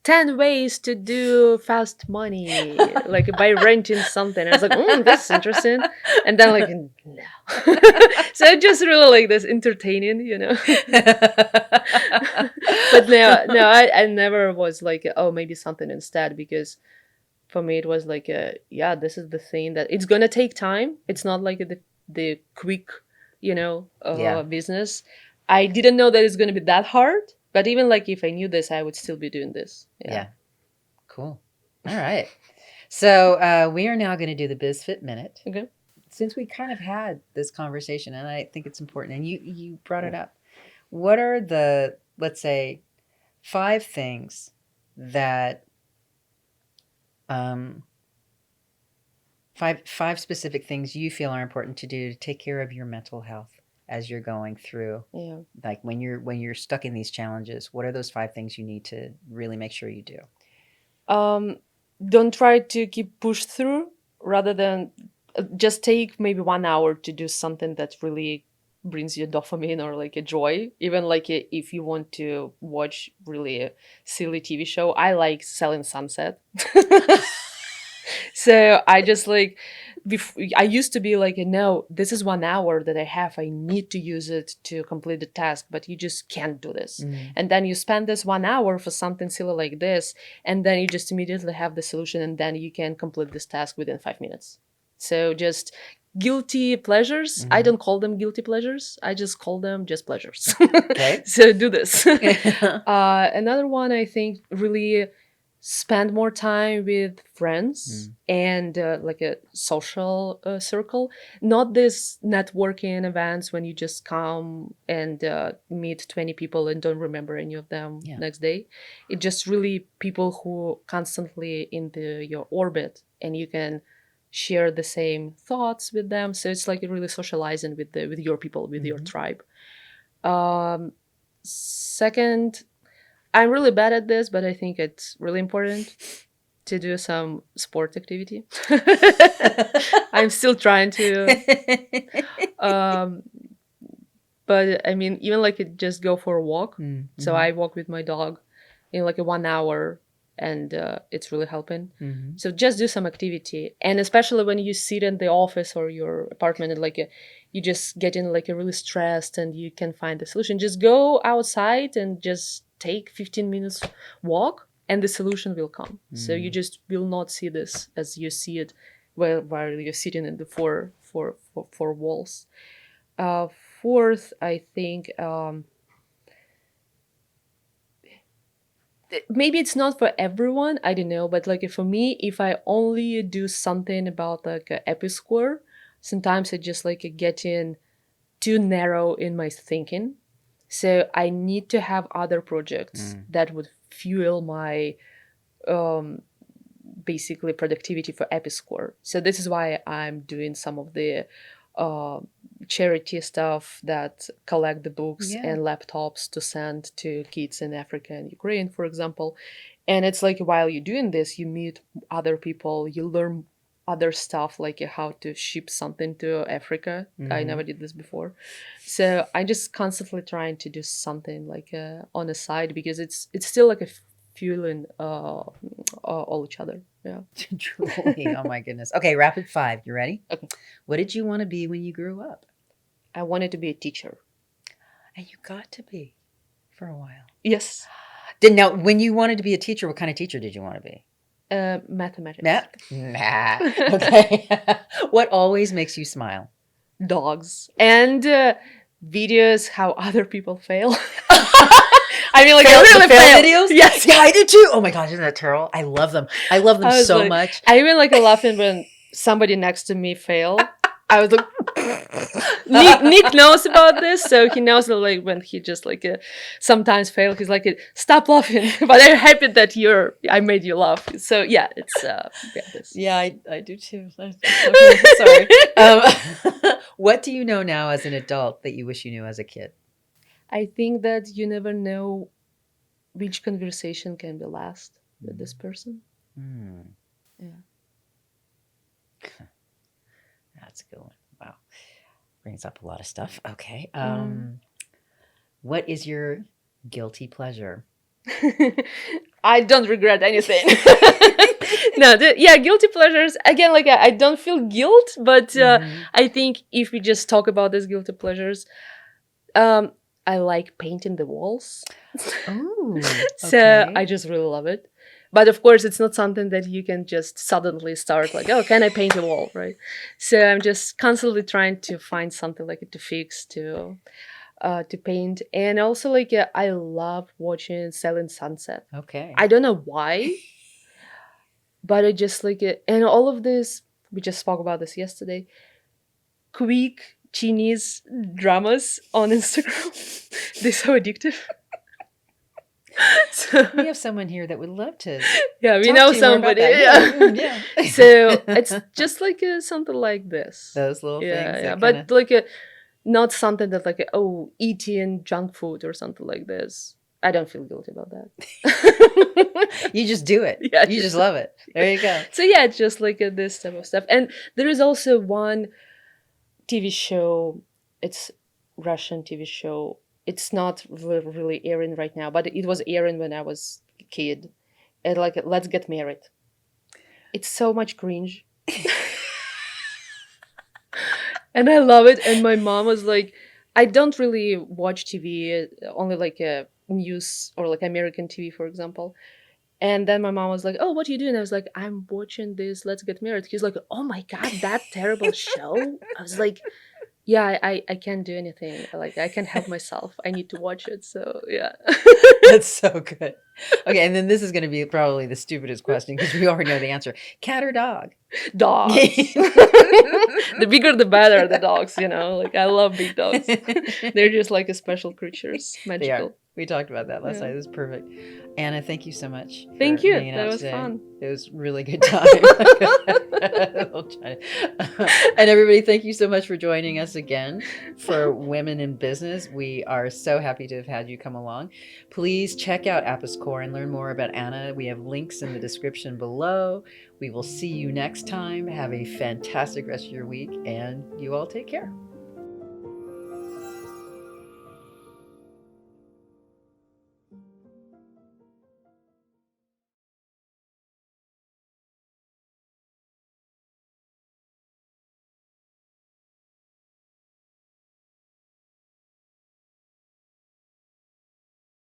Speaker 1: 10 ways to do fast money, like by renting something. I was like, that's interesting. And then like, no. So it just really like this entertaining, But no, I never was like, oh, maybe something instead, because for me it was like, yeah, this is the thing that it's gonna take time. It's not like the quick,
Speaker 2: Yeah.
Speaker 1: business. I didn't know that it's gonna be that hard, but even like if I knew this, I would still be doing this.
Speaker 2: Yeah. Cool. All right. So we are now going to do the BizFit Minute.
Speaker 1: Okay.
Speaker 2: Since we kind of had this conversation, and I think it's important, and you brought it up, what are the, let's say, 5 things that, five specific things you feel are important to do to take care of your mental health as you're going through, like when you're stuck in these challenges? What are those 5 things you need to really make sure you do?
Speaker 1: Don't try to keep push through, rather than just take maybe 1 hour to do something that really brings you dopamine or like a joy. Even like if you want to watch really a silly TV show, I like Selling Sunset. So I just like, I used to be like, no, this is 1 hour that I have. I need to use it to complete the task, but you just can't do this. And then you spend this 1 hour for something silly like this, and then you just immediately have the solution, and then you can complete this task within 5 minutes. So just guilty pleasures. I don't call them guilty pleasures. I just call them just pleasures.
Speaker 2: Okay.
Speaker 1: So do this. Another one, I think, really spend more time with friends and like a social circle, not this networking events when you just come and meet 20 people and don't remember any of them next day. It just really people who constantly in your orbit, and you can share the same thoughts with them. So it's like really socializing with your people, with your tribe. Second, I'm really bad at this, but I think it's really important to do some sport activity. I'm still trying to. But I mean, even like just go for a walk. So I walk with my dog in like a 1 hour, and it's really helping. So just do some activity. And especially when you sit in the office or your apartment and like you just get in like a really stressed and you can find a solution, just go outside and just take 15 minutes walk, and the solution will come. So you just will not see this as you see it while you're sitting in the four walls. Fourth, I think maybe it's not for everyone, I don't know, but like for me, if I only do something about like a Episcore, sometimes I just like getting too narrow in my thinking. So I need to have other projects that would fuel my basically productivity for Episcore. So this is why I'm doing some of the charity stuff that collect the books and laptops to send to kids in Africa and Ukraine, for example. And it's like while you're doing this, you meet other people, you learn other stuff, like how to ship something to Africa. I
Speaker 2: Mm-hmm.
Speaker 1: never did this before. So I just constantly trying to do something like on the side, because it's still like a fueling all each other. Yeah.
Speaker 2: Truly. Oh my goodness. Okay, rapid fire. You ready?
Speaker 1: Okay.
Speaker 2: What did you want to be when you grew up?
Speaker 1: I wanted to be a teacher.
Speaker 2: And you got to be for a while.
Speaker 1: Yes.
Speaker 2: Now, when you wanted to be a teacher, what kind of teacher did you want to be?
Speaker 1: Mathematics.
Speaker 2: Math? Nah. Okay. What always makes you smile?
Speaker 1: Dogs. And videos how other people fail. I mean, like, I really
Speaker 2: fail
Speaker 1: fail.
Speaker 2: videos?
Speaker 1: Yes.
Speaker 2: Yeah, I do too. Oh my gosh, isn't that terrible? I love them. I love them
Speaker 1: I was
Speaker 2: so
Speaker 1: like,
Speaker 2: much.
Speaker 1: I even like laughing when somebody next to me failed. I was like, Nick knows about this, so he knows that, like, when he just like sometimes fail, he's like, stop laughing. But I'm happy that I made you laugh. So yeah, it's yeah, this.
Speaker 2: Yeah, I do too. Okay, sorry. What do you know now as an adult that you wish you knew as a kid?
Speaker 1: I think that you never know which conversation can be last with this person.
Speaker 2: Hmm.
Speaker 1: Yeah.
Speaker 2: That's a good one. Wow. Brings up a lot of stuff. Okay. What is your guilty pleasure?
Speaker 1: I don't regret anything. No, yeah, guilty pleasures. Again, like I don't feel guilt, but
Speaker 2: Mhm.
Speaker 1: I think if we just talk about these guilty pleasures, I like painting the walls.
Speaker 2: Oh,
Speaker 1: So
Speaker 2: okay.
Speaker 1: I just really love it. But of course, it's not something that you can just suddenly start like, oh, can I paint a wall, right? So I'm just constantly trying to find something like to fix, to paint. And also like I love watching Selling Sunset.
Speaker 2: Okay.
Speaker 1: I don't know why, but I just like it. And all of this, we just spoke about this yesterday, quick Chinese dramas on Instagram. They're so addictive. So,
Speaker 2: We have someone here that would love to
Speaker 1: yeah, we
Speaker 2: talk
Speaker 1: know
Speaker 2: to you more about
Speaker 1: somebody.
Speaker 2: that.
Speaker 1: Yeah.
Speaker 2: Yeah.
Speaker 1: So it's just like something like this.
Speaker 2: Those little
Speaker 1: Yeah,
Speaker 2: things
Speaker 1: yeah.
Speaker 2: that
Speaker 1: But
Speaker 2: kind of.
Speaker 1: like not something that like oh, eating junk food or something like this. I don't feel guilty about that.
Speaker 2: You just do it.
Speaker 1: Yeah,
Speaker 2: You just love it. There you go.
Speaker 1: So yeah, it's just like this type of stuff. And there is also one TV show. It's Russian TV show. It's not really airing right now, but it was airing when I was a kid. And like, Let's Get Married. It's so much cringe, and I love it. And my mom was like, I don't really watch TV, only like news or like American TV, for example. And then my mom was like, "Oh, what are you doing?" I was like, "I'm watching this Let's Get Married." He's like, "Oh my god, that terrible show." I was like, "Yeah, I can't do anything. Like I can't help myself. I need to watch it." So yeah.
Speaker 2: That's so good. Okay, and then this is going to be probably the stupidest question because we already know the answer. Cat or dog?
Speaker 1: Dogs. The bigger the better, the dogs, like I love big dogs. They're just like a special creatures,
Speaker 2: They are.
Speaker 1: magical.
Speaker 2: We talked about that last
Speaker 1: Yeah.
Speaker 2: night. It was perfect. Anna, thank you so much
Speaker 1: Thank
Speaker 2: for
Speaker 1: you.
Speaker 2: hanging
Speaker 1: That
Speaker 2: out
Speaker 1: was
Speaker 2: today.
Speaker 1: fun.
Speaker 2: It was really good time. We'll try. And everybody, thank you so much for joining us again for Women in Business. We are so happy to have had you come along. Please check out Apiscore and learn more about Anna. We have links in the description below. We will see you next time. Have a fantastic rest of your week, and you all take care.